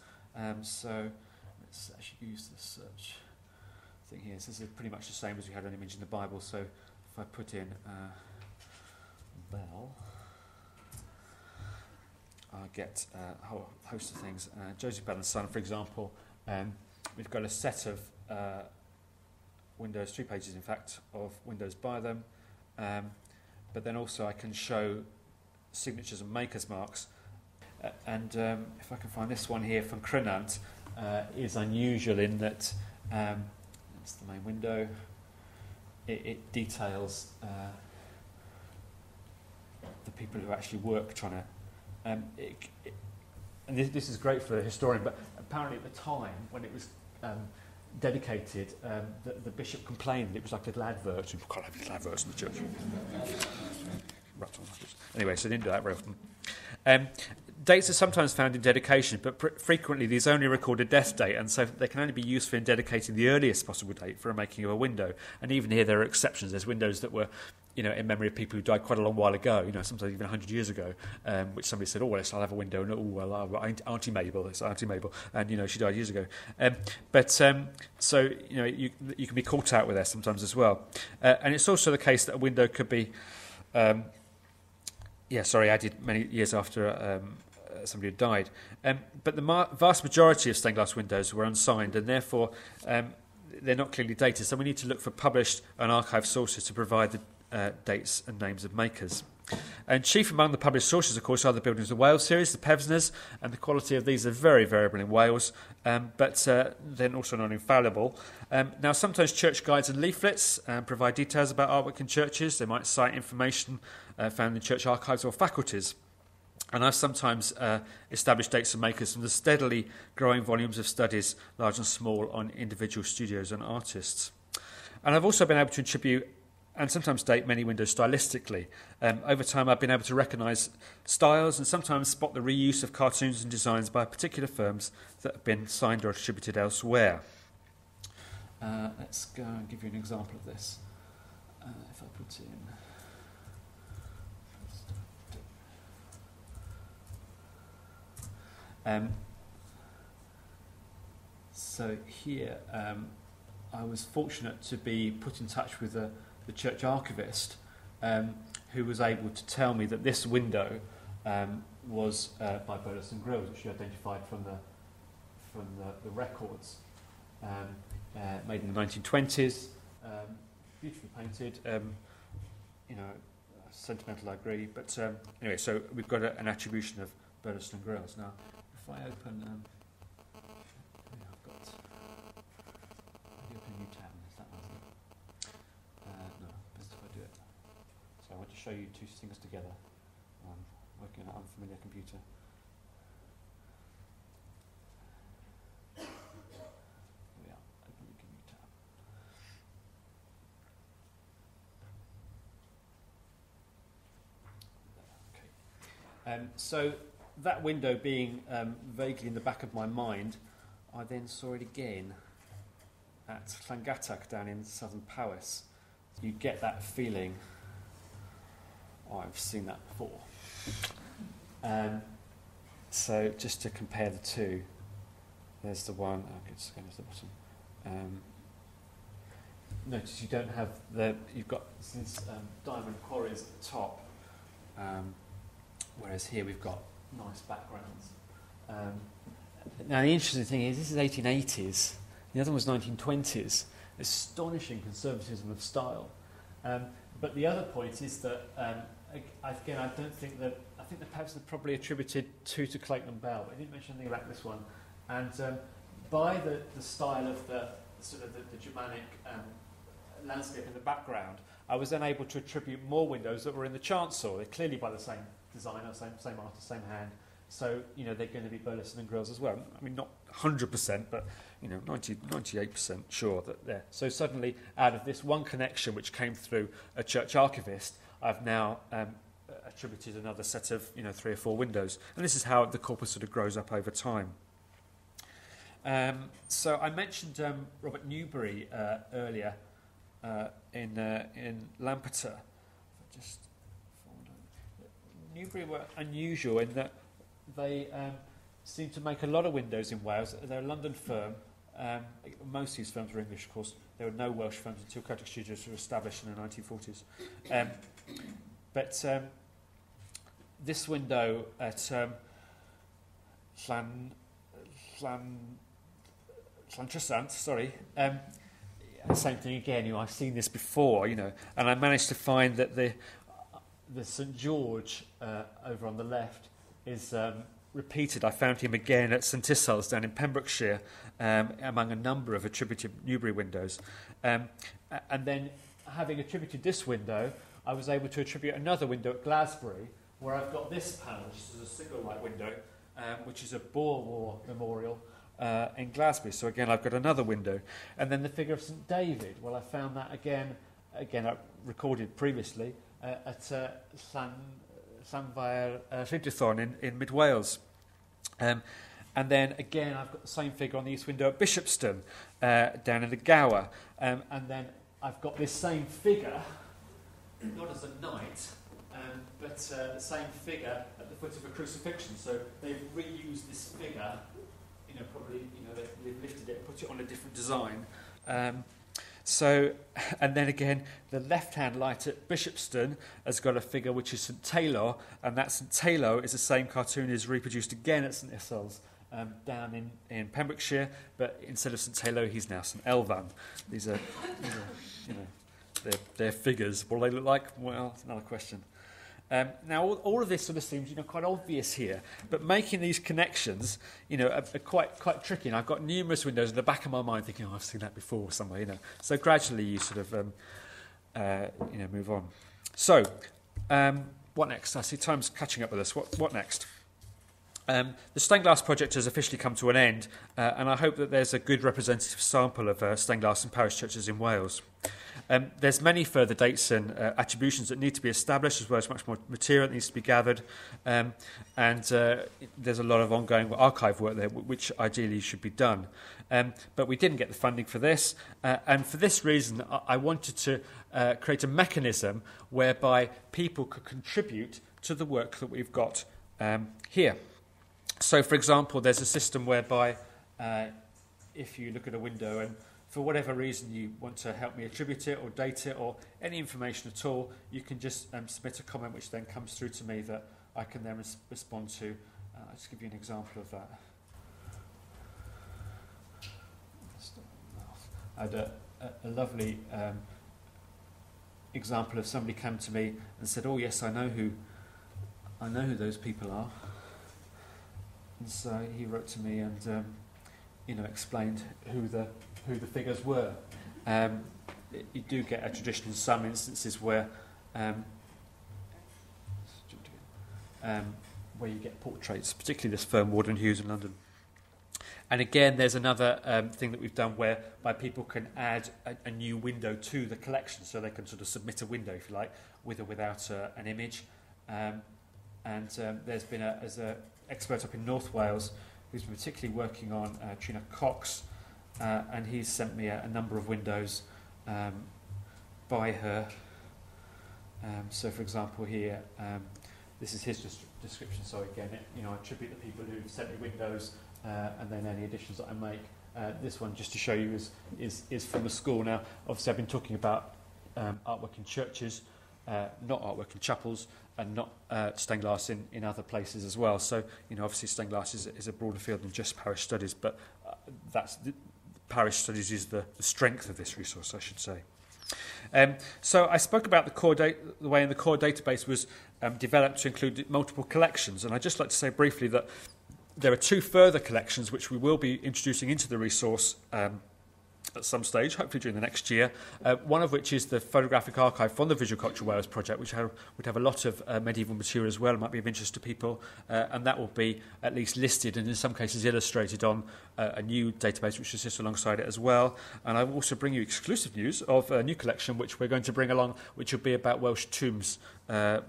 So let's actually use this search thing here. So this is pretty much the same as we had an image in the Bible. So if I put in Bell, I get a whole host of things. Joseph Bell and Son, for example. We've got a set of windows, 3 pages in fact, of windows by them. But then also I can show signatures and makers' marks. And if I can find this one here from Crenant, is unusual in that it's the main window. It details the people who actually work trying to. And this is great for a historian, but apparently at the time when it was dedicated, the bishop complained that it was like little adverts. We can't have little adverts in the church. Anyway, so they didn't do that very often. Dates are sometimes found in dedication, but frequently these only record a death date, and so they can only be useful in dedicating the earliest possible date for a making of a window. And even here there are exceptions. There's windows that were, in memory of people who died quite a long while ago, sometimes even 100 years ago, which somebody said, well, I'll have a window, and Auntie Mabel, and she died years ago. So you can be caught out with that sometimes as well. And it's also the case that a window could be added many years after somebody had died. But the vast majority of stained glass windows were unsigned, and therefore they're not clearly dated. So we need to look for published and archived sources to provide the dates and names of makers. And chief among the published sources, of course, are the Buildings of Wales series, the Pevsners, and the quality of these are very variable in Wales, but they're also not infallible. Now, sometimes church guides and leaflets provide details about artwork in churches. They might cite information found in church archives or faculties. And I've sometimes established dates and makers from the steadily growing volumes of studies, large and small, on individual studios and artists. And I've also been able to attribute and sometimes date many windows stylistically. Over time, I've been able to recognise styles and sometimes spot the reuse of cartoons and designs by particular firms that have been signed or attributed elsewhere. Let's go and give you an example of this. If I put in... So here, I was fortunate to be put in touch with the church archivist, who was able to tell me that this window was by Burles and Grills, which she identified from the records, made in the 1920s, beautifully painted. Sentimental, I agree, but anyway, so we've got an attribution of Burles and Grills. Now, if I open, I've got open a new tab. Is that one? No, best if I do it. So I want to show you two things together. Working on an unfamiliar computer. Here we are. Open a new tab. So that window being vaguely in the back of my mind, I then saw it again at Llangatach down in southern Powys. You get that feeling, oh, I've seen that before. So just to compare the two, there's the one, just going to the bottom. Notice you don't have you've got these diamond quarries at the top, whereas here we've got nice backgrounds. Now the interesting thing is this is 1880s, the other one was 1920s. Astonishing conservatism of style. But the other point is that, again, I think that perhaps they're probably attributed to Clayton Bell, but I didn't mention anything about this one. And by the style of the sort of the Germanic landscape in the background, I was then able to attribute more windows that were in the chancel. They're clearly by the same designer, same artist, same hand. So, they're going to be Burleson and grills as well. I mean, not 100%, but, 98% sure that they're. So suddenly, out of this one connection which came through a church archivist, I've now attributed another set of, 3 or 4 windows. And this is how the corpus sort of grows up over time. So I mentioned Robert Newbery earlier in Lampeter. Newbery were unusual in that they seem to make a lot of windows in Wales. They're a London firm. Most of these firms were English, of course. There were no Welsh firms until Celtic Studios were established in the 1940s. But this window at Llantrisant, same thing again. I've seen this before, and I managed to find that the St George over on the left is repeated. I found him again at St Isles down in Pembrokeshire, among a number of attributed Newbery windows. And then, having attributed this window, I was able to attribute another window at Glasbury, where I've got this panel, which is a single light window, which is a Boer War memorial in Glasbury. So again, I've got another window. And then the figure of St David. Well, I found that again I recorded previously at Llanfair Llyndythorn in mid Wales. And then again, I've got the same figure on the east window at Bishopston, down in the Gower. And then I've got this same figure, not as a knight, but the same figure at the foot of a crucifixion. So they've reused this figure, probably, they've lifted it, put it on a different design. So, and then again, the left-hand light at Bishopston has got a figure which is St Taylor, and that St Taylor is the same cartoon is reproduced again at St Isles, down in Pembrokeshire, but instead of St Taylor, he's now St Elvan. These are they're figures. What do they look like? Well, it's another question. Now, all of this sort of seems, quite obvious here, but making these connections, are quite tricky. And I've got numerous windows in the back of my mind thinking, I've seen that before somewhere, So gradually you sort of, move on. So, what next? I see time's catching up with us. What next? The stained glass project has officially come to an end, and I hope that there's a good representative sample of stained glass in parish churches in Wales. There's many further dates and attributions that need to be established, as well as much more material that needs to be gathered, and there's a lot of ongoing archive work there, which ideally should be done. But we didn't get the funding for this, and for this reason, I wanted to create a mechanism whereby people could contribute to the work that we've got here. So, for example, there's a system whereby if you look at a window and for whatever reason you want to help me attribute it or date it or any information at all, you can just submit a comment which then comes through to me that I can then respond to. I'll just give you an example of that. I had a lovely example of somebody came to me and said, "Oh yes, I know who those people are." And so he wrote to me and explained who the figures were. You do get a tradition in some instances where you get portraits, particularly this firm Warden Hughes in London. And again, there's another thing that we've done whereby people can add a new window to the collection, so they can sort of submit a window, if you like, with or without an image. and there's been as an expert up in North Wales who's been particularly working on Trina Cox, and he's sent me a number of windows by her. So, for example, here, this is his description. So again, I attribute the people who sent me windows, and then any additions that I make. This one, just to show you, is from a school. Now, obviously, I've been talking about artwork in churches, not artwork in chapels, and not stained glass in other places as well. So, obviously, stained glass is a broader field than just parish studies, but parish studies is the strength of this resource, I should say. So I spoke about the way in the core database was developed to include multiple collections, and I'd just like to say briefly that there are 2 further collections which we will be introducing into the resource at some stage, hopefully during the next year, one of which is the photographic archive from the Visual Culture Wales project, which would have a lot of medieval material as well. It might be of interest to people, and that will be at least listed and in some cases illustrated on a new database which sits alongside it as well. And I will also bring you exclusive news of a new collection which we're going to bring along, which will be about Welsh tombs,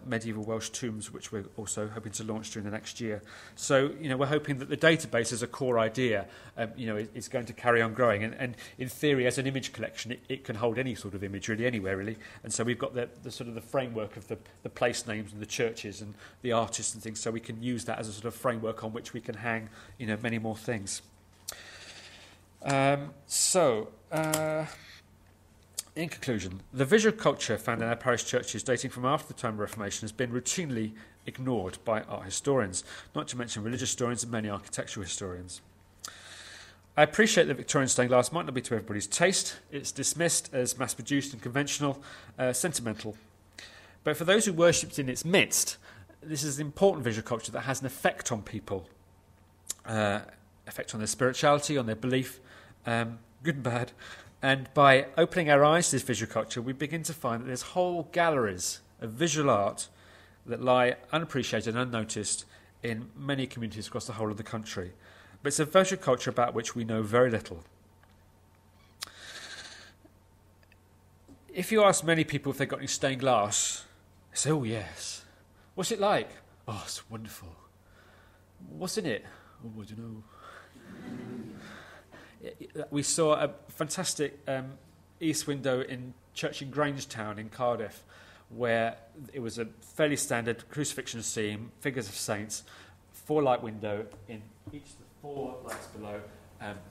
medieval Welsh tombs, which we're also hoping to launch during the next year. So, we're hoping that the database as a core idea, is going to carry on growing. And in theory, as an image collection, it can hold any sort of image, really, anywhere, really. And so we've got the sort of the framework of the place names and the churches and the artists and things, so we can use that as a sort of framework on which we can hang, many more things. In conclusion, the visual culture found in our parish churches dating from after the time of Reformation has been routinely ignored by art historians, not to mention religious historians and many architectural historians. I appreciate that Victorian stained glass might not be to everybody's taste. It's dismissed as mass-produced and conventional, sentimental. But for those who worshipped in its midst, this is an important visual culture that has an effect on people, effect on their spirituality, on their belief, good and bad. And by opening our eyes to this visual culture, we begin to find that there's whole galleries of visual art that lie unappreciated and unnoticed in many communities across the whole of the country. But it's a visual culture about which we know very little. If you ask many people if they've got any stained glass, they say, oh yes. What's it like? Oh, it's wonderful. What's in it? Oh, I don't know. We saw a fantastic east window in church in Grangetown in Cardiff, where it was a fairly standard crucifixion scene, figures of saints, 4-light window in each of the 4 lights below.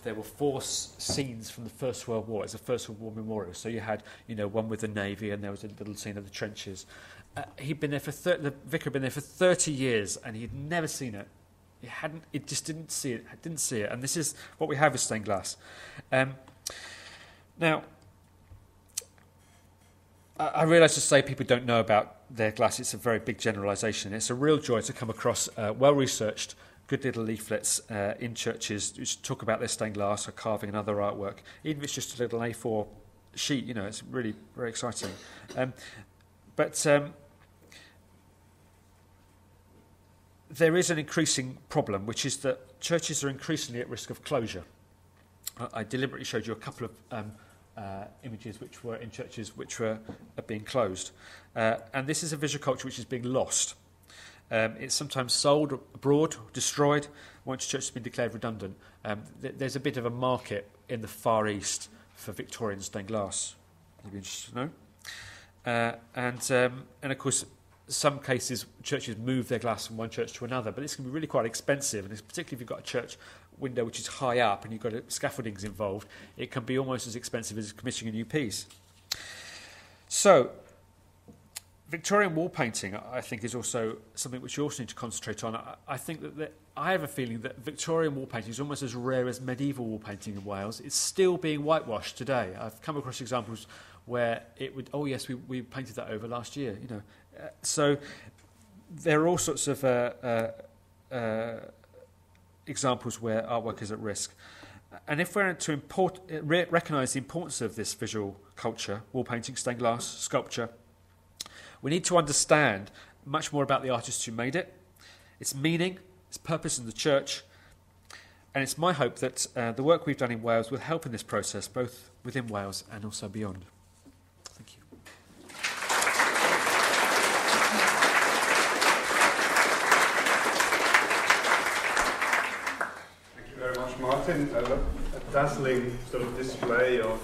There were 4 scenes from the First World War. It's a First World War memorial. So you had, one with the Navy, and there was a little scene of the trenches. He'd been there the vicar had been there for 30 years, and he'd never seen it. It just didn't see it. And this is what we have with stained glass. Now, I realise to say people don't know about their glass. It's a very big generalisation. It's a real joy to come across well-researched, good little leaflets in churches which talk about their stained glass or carving and other artwork. Even if it's just a little A4 sheet, it's really very exciting. There is an increasing problem, which is that churches are increasingly at risk of closure. I deliberately showed you a couple of images which were in churches which were being closed. And this is a visual culture which is being lost. It's sometimes sold abroad, destroyed, once church has been declared redundant. There's a bit of a market in the Far East for Victorian stained glass. You'd be interested to know. And of course, some cases, churches move their glass from one church to another, but this can be really quite expensive, and particularly if you've got a church window which is high up and you've got scaffoldings involved, it can be almost as expensive as commissioning a new piece. So, Victorian wall painting, I think, is also something which you also need to concentrate on. I think that I have a feeling that Victorian wall painting is almost as rare as medieval wall painting in Wales. It's still being whitewashed today. I've come across examples where it would, oh yes, we painted that over last year, So there are all sorts of examples where artwork is at risk. And if we're to recognise the importance of this visual culture, wall painting, stained glass, sculpture, we need to understand much more about the artists who made it, its meaning, its purpose in the church. And it's my hope that the work we've done in Wales will help in this process, both within Wales and also beyond. Thank you. Martin, a dazzling sort of display of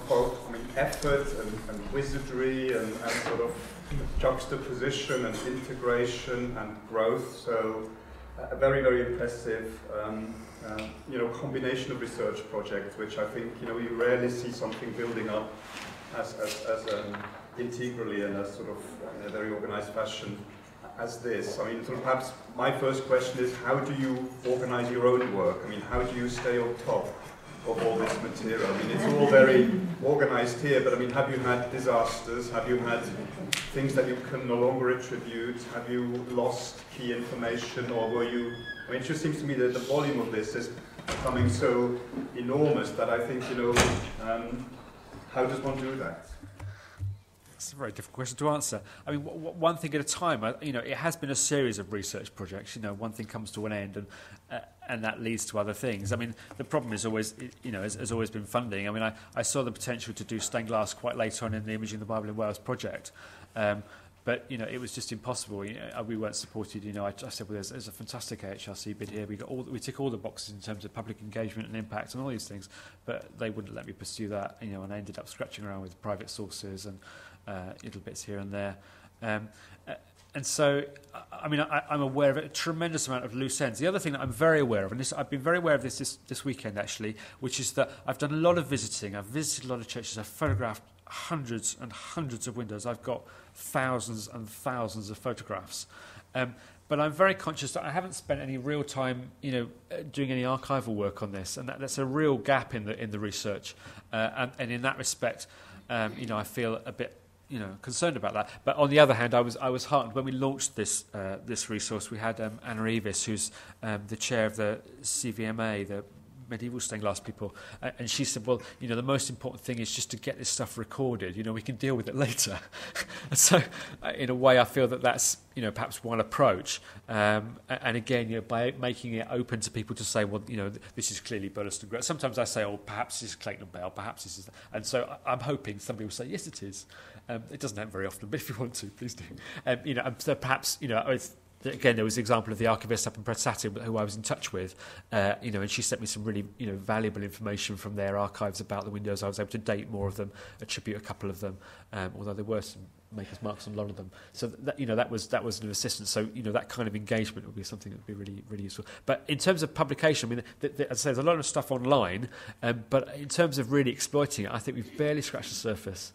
both, I mean, effort and wizardry and sort of juxtaposition and integration and growth. So a very, very impressive, combination of research projects, which I think, you rarely see something building up as integrally and as sort of in a very organized fashion as this. I mean, sort of perhaps my first question is, how do you organize your own work? I mean, how do you stay on top of all this material? I mean, it's all very organized here, but I mean, have you had disasters? Have you had things that you can no longer attribute? Have you lost key information, or were you... I mean, it just seems to me that the volume of this is becoming so enormous that I think, how does one do that? It's a very difficult question to answer. I mean, one thing at a time. It has been a series of research projects. One thing comes to an end, and that leads to other things. I mean, the problem is always, has always been funding. I mean, I saw the potential to do stained glass quite late on in the Imaging the Bible in Wales project, but it was just impossible. We weren't supported. I said, well, there's a fantastic AHRC bid here. We tick all the boxes in terms of public engagement and impact and all these things, but they wouldn't let me pursue that. And I ended up scratching around with private sources and little bits here and there. And so, I mean, I'm aware of a tremendous amount of loose ends. The other thing that I'm very aware of, and I've been very aware of this weekend actually, which is that I've done a lot of visiting. I've visited a lot of churches. I've photographed hundreds and hundreds of windows. I've got thousands and thousands of photographs. But I'm very conscious that I haven't spent any real time, doing any archival work on this, and that's a real gap in the research. And in that respect, I feel a bit concerned about that. But on the other hand, I was heartened when we launched this resource. We had Anna Evis, who's the chair of the CVMA, the medieval stained glass people, and she said, well, the most important thing is just to get this stuff recorded. We can deal with it later. So in a way, I feel that that's perhaps one approach, and again, by making it open to people to say, well, this is clearly Burleston Grove. Sometimes I say, oh, perhaps this is Clayton Bale, perhaps this is, and so I'm hoping somebody will say, yes, it is. It doesn't happen very often, but if you want to, please do. So perhaps again, there was the example of the archivist up in Predsatin, who I was in touch with, and she sent me some really, valuable information from their archives about the windows. I was able to date more of them, attribute a couple of them, although there were some maker's marks on a lot of them. So that was an assistance. So that kind of engagement would be something that would be really, really useful. But in terms of publication, I mean, as I say, there's a lot of stuff online, but in terms of really exploiting it, I think we've barely scratched the surface.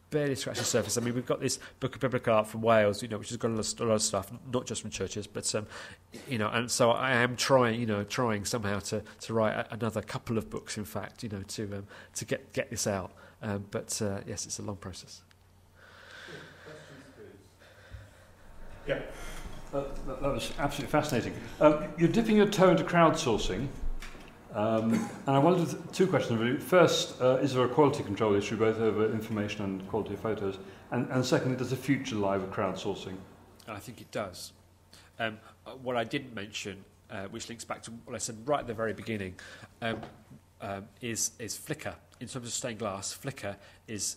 I mean, we've got this Book of Biblical Art from Wales, which has got a lot of stuff, not just from churches, but and so I am trying somehow to write another couple of books, in fact, to get this out. But yes, it's a long process. Yeah, that was absolutely fascinating. You're dipping your toe into crowdsourcing. And I wanted two questions really. First, is there a quality control issue both over information and quality of photos? And secondly, does the future lie with crowdsourcing? I think it does. What I didn't mention, which links back to what I said right at the very beginning, is Flickr. In terms of stained glass, Flickr is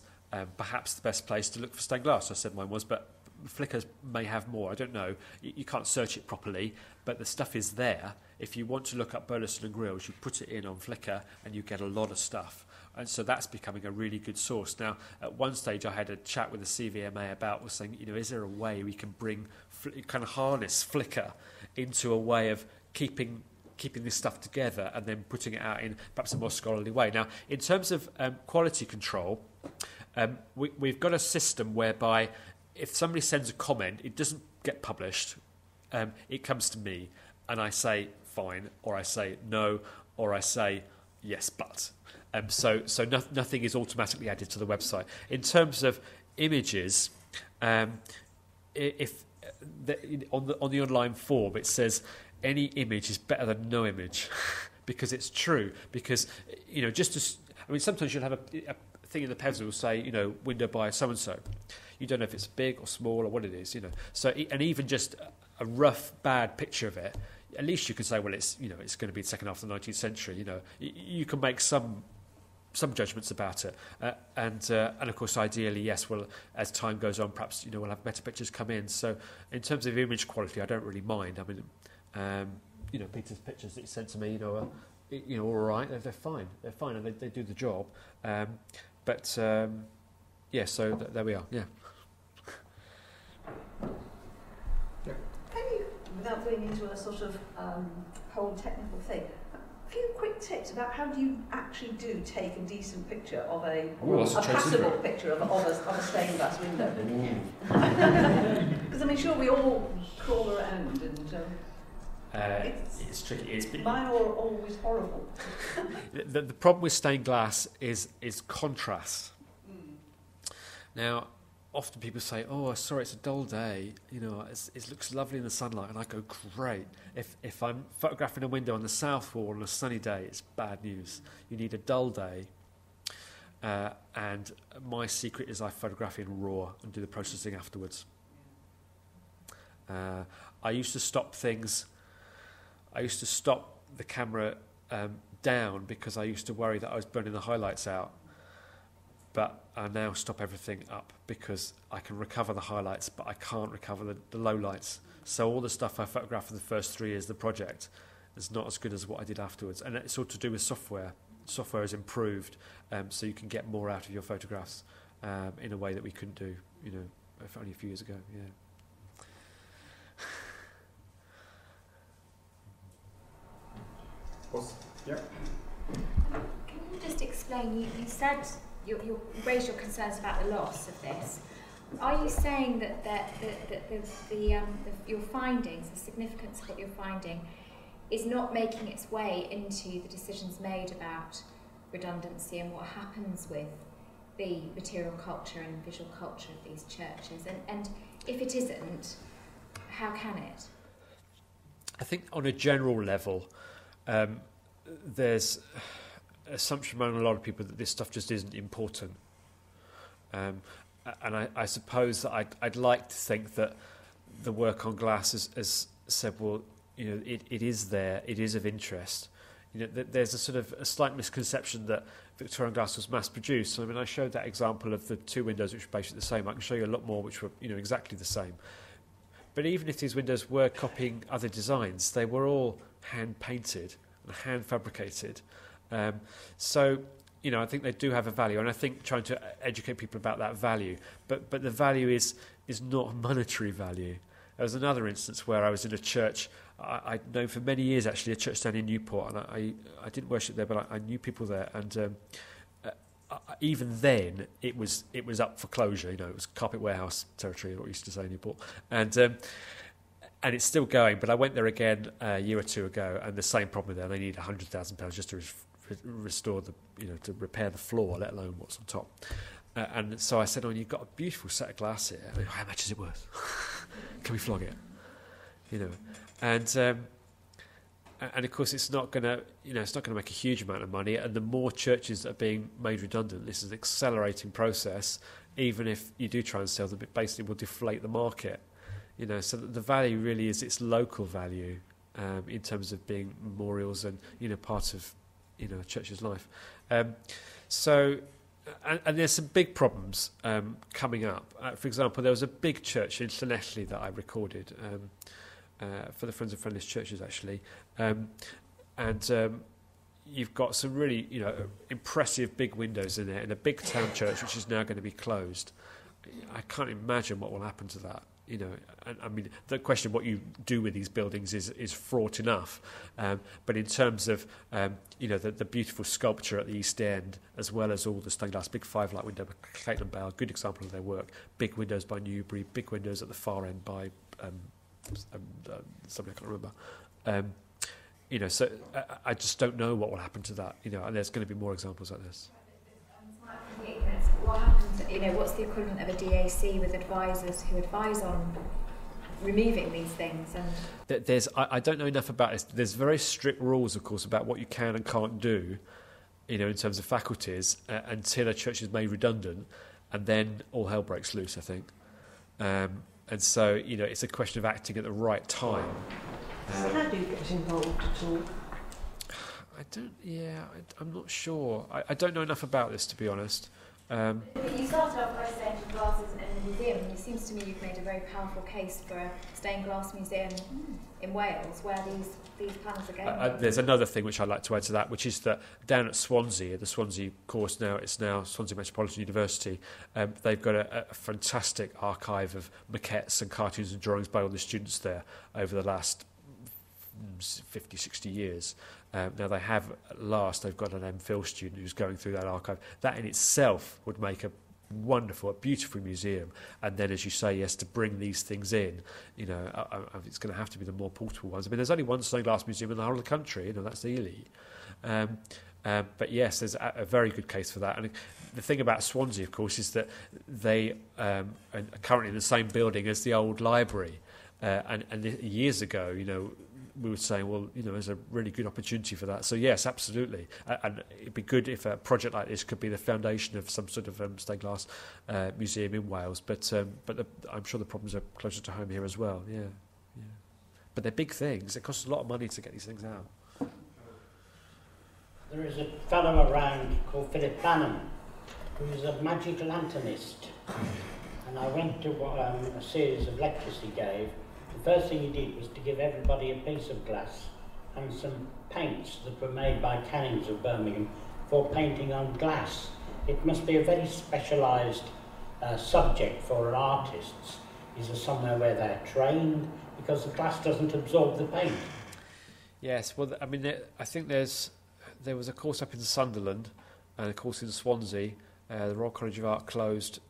perhaps the best place to look for stained glass. I said mine was, but Flickr may have more. I don't know. You can't search it properly, but the stuff is there. If you want to look up Burleston and Grills, you put it in on Flickr and you get a lot of stuff. And so that's becoming a really good source. Now, at one stage I had a chat with the CVMA about saying, is there a way we can kind of harness Flickr into a way of keeping this stuff together and then putting it out in perhaps a more scholarly way. Now, in terms of quality control, we've got a system whereby if somebody sends a comment, it doesn't get published. It comes to me and I say fine, or I say no, or I say yes, but. So nothing is automatically added to the website. In terms of images, if on the online form it says any image is better than no image, because it's true. Because sometimes you'll have a thing in the PEVs that will say window by so and so. You don't know if it's big or small or what it is. So and even just a rough bad picture of it, at least you can say, well, it's it's going to be the second half of the 19th century. You can make some judgments about it, and of course, ideally, yes. Well, as time goes on, perhaps we'll have better pictures come in. So, in terms of image quality, I don't really mind. I mean, Peter's pictures that he sent to me, all right. They're fine. They're fine, and they do the job. So there we are. Yeah. Can you, without going into a sort of whole technical thing, a few quick tips about how do you actually take a decent picture of a passable picture of a stained glass window? Because sure we all crawl around and it's tricky. Mine are always horrible. The problem with stained glass is contrast. Now, often people say, "Oh, sorry, it's a dull day. It looks lovely in the sunlight," and I go, "Great." If I'm photographing a window on the south wall on a sunny day, it's bad news. You need a dull day, and my secret is I photograph in RAW and do the processing afterwards. I used to stop the camera down because I used to worry that I was burning the highlights out. But I now stop everything up because I can recover the highlights, but I can't recover the lowlights. So all the stuff I photographed for the first 3 years of the project is not as good as what I did afterwards. And it's all to do with software. Software has improved, so you can get more out of your photographs in a way that we couldn't do, only a few years ago. Yeah. Yeah. Can you just explain? You said you raised your concerns about the loss of this. Are you saying that your findings, the significance of what you're finding, is not making its way into the decisions made about redundancy and what happens with the material culture and visual culture of these churches? And if it isn't, how can it? I think on a general level, there's assumption among a lot of people that this stuff just isn't important. And I suppose that I'd like to think that the work on glass has said, well, it is there, it is of interest. There's a sort of a slight misconception that Victorian glass was mass-produced. I mean, I showed that example of the 2 windows which were basically the same. I can show you a lot more which were, exactly the same. But even if these windows were copying other designs, they were all hand-painted and hand-fabricated. So, I think they do have a value, and I think trying to educate people about that value. But the value is not monetary value. There was another instance where I was in a church. I'd known for many years, actually, a church down in Newport, and I didn't worship there, but I knew people there. And even then, it was up for closure. It was carpet warehouse territory, what we used to say in Newport. And it's still going, but I went there again a year or 2 ago, and the same problem there. They need £100,000 just to restore to repair the floor, let alone what's on top. And so I said, "Oh, you've got a beautiful set of glass here. I mean, how much is it worth? Can we flog it?" And of course, it's not going to make a huge amount of money. And the more churches that are being made redundant, this is an accelerating process. Even if you do try and sell them, it basically will deflate the market. So that the value really is its local value in terms of being memorials and part of a church's life. So there's some big problems coming up. For example, there was a big church in Llanelli that I recorded for the Friends of Friendless Churches, actually, and you've got some really impressive big windows in there in a big town church which is now going to be closed. I can't imagine what will happen to that. And I mean, the question of what you do with these buildings is fraught enough. But in terms of, the beautiful sculpture at the East End, as well as all the stained glass, big 5-light window by Clayton and Bell, good example of their work. Big windows by Newbury, big windows at the far end by somebody I can't remember. So I just don't know what will happen to that. And there's going to be more examples like this. What happens? What's the equivalent of a DAC with advisors who advise on removing these things? And I don't know enough about this. There's very strict rules, of course, about what you can and can't do, in terms of faculties, until a church is made redundant, and then all hell breaks loose, I think. And so, it's a question of acting at the right time. How do you get involved at all? I'm not sure. I don't know enough about this, to be honest. You started off by saying glass isn't in the museum, and it seems to me you've made a very powerful case for a stained glass museum in Wales, where these panels are going. There's another thing which I'd like to add to that, which is that down at Swansea, the Swansea course now, it's now Swansea Metropolitan University, they've got a fantastic archive of maquettes and cartoons and drawings by all the students there over the last 50, 60 years. Now they have, at last, they've got an MPhil student who's going through that archive. That in itself would make a wonderful, a beautiful museum. And then, as you say, yes, to bring these things in, you know, it's going to have to be the more portable ones. I mean, there's only one stained glass museum in the whole of the country, you know, that's Ely. But yes, there's a very good case for that. And the thing about Swansea, of course, is that they are currently in the same building as the old library. And years ago, you know, we were saying, well, you know, there's a really good opportunity for that. So yes, absolutely. And it'd be good if a project like this could be the foundation of some sort of stained glass museum in Wales. But I'm sure the problems are closer to home here as well. Yeah. But they're big things. It costs a lot of money to get these things out. There is a fellow around called Philip Banham, who's a magic lanternist. And I went to a series of lectures he gave. The first thing he did was to give everybody a piece of glass and some paints that were made by Cannings of Birmingham for painting on glass. It must be a very specialised subject for artists. Is there somewhere where they're trained? Because the glass doesn't absorb the paint. Yes, well, I mean, I think there was a course up in Sunderland and a course in Swansea. The Royal College of Art closed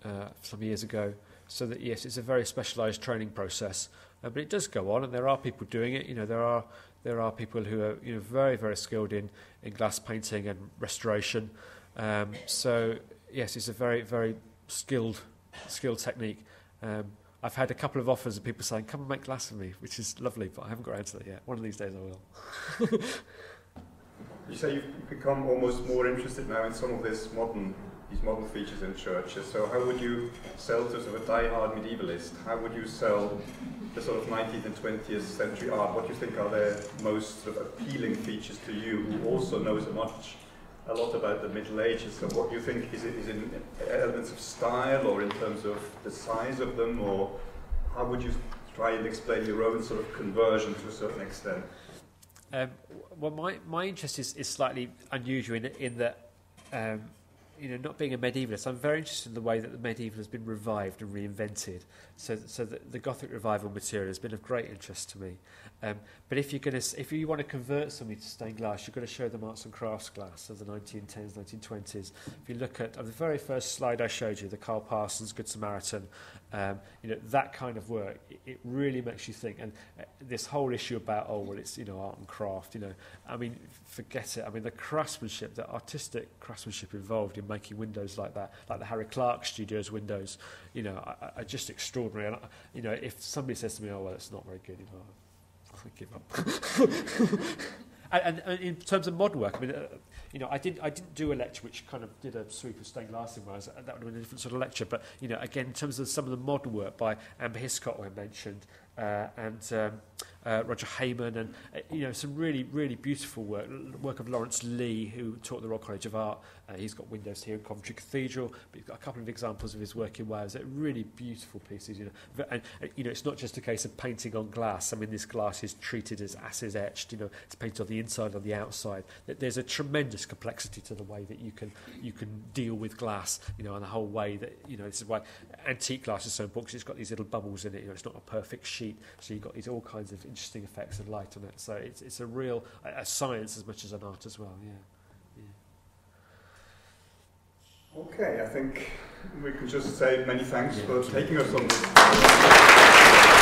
some years ago. So that, yes, it's a very specialised training process. But it does go on, and there are people doing it. You know, there are people who are, you know, very, very skilled in glass painting and restoration. So yes, it's a very, very skilled technique. I've had a couple of offers of people saying, "Come and make glass for me," which is lovely, but I haven't got around to that yet. One of these days I will. You say you've become almost more interested now in some of these modern features in churches. So how would you sell to sort of a die-hard medievalist? How would you sell the sort of 19th and 20th century art? What do you think are the most sort of appealing features to you, who also knows a lot about the Middle Ages? So what do you think is in elements of style, or in terms of the size of them, or how would you try and explain your own sort of conversion to a certain extent? Well, my interest is slightly unusual in that, you know, not being a medievalist, I'm very interested in the way that the medieval has been revived and reinvented. So the Gothic revival material has been of great interest to me. But if you want to convert somebody to stained glass, you've got to show them arts and crafts glass of the 1910s, 1920s. If you look at the very first slide I showed you, the Carl Parsons Good Samaritan, you know, that kind of work, it really makes you think. And this whole issue about, oh, well, it's, you know, art and craft, you know, I mean, forget it. I mean, the craftsmanship, the artistic craftsmanship involved in making windows like that, like the Harry Clark Studios windows, you know, are just extraordinary. And, you know, if somebody says to me, oh, well, it's not very good, you know, I give up. and in terms of modern work, I mean, you know, I didn't do a lecture which kind of did a sweep of stained glass in Wales. That would have been a different sort of lecture. But, you know, again, in terms of some of the modern work by Amber Hiscott, who I mentioned, and Roger Hayman, and you know, some really, really beautiful work of Lawrence Lee, who taught at the Royal College of Art. He's got windows here in Coventry Cathedral, but he's got a couple of examples of his work in Wales. They're really beautiful pieces, you know. And you know, it's not just a case of painting on glass. I mean, this glass is treated as acid etched. You know, it's painted on the inside, on the outside. There's a tremendous complexity to the way that you can deal with glass. You know, and the whole way that, you know, this is why antique glass is so important, because it's got these little bubbles in it. You know, it's not a perfect sheet, so you've got these all kinds of interesting effects of light on it. So it's a real a science as much as an art as well. Yeah. Okay, I think we can just say many thanks for taking us on this.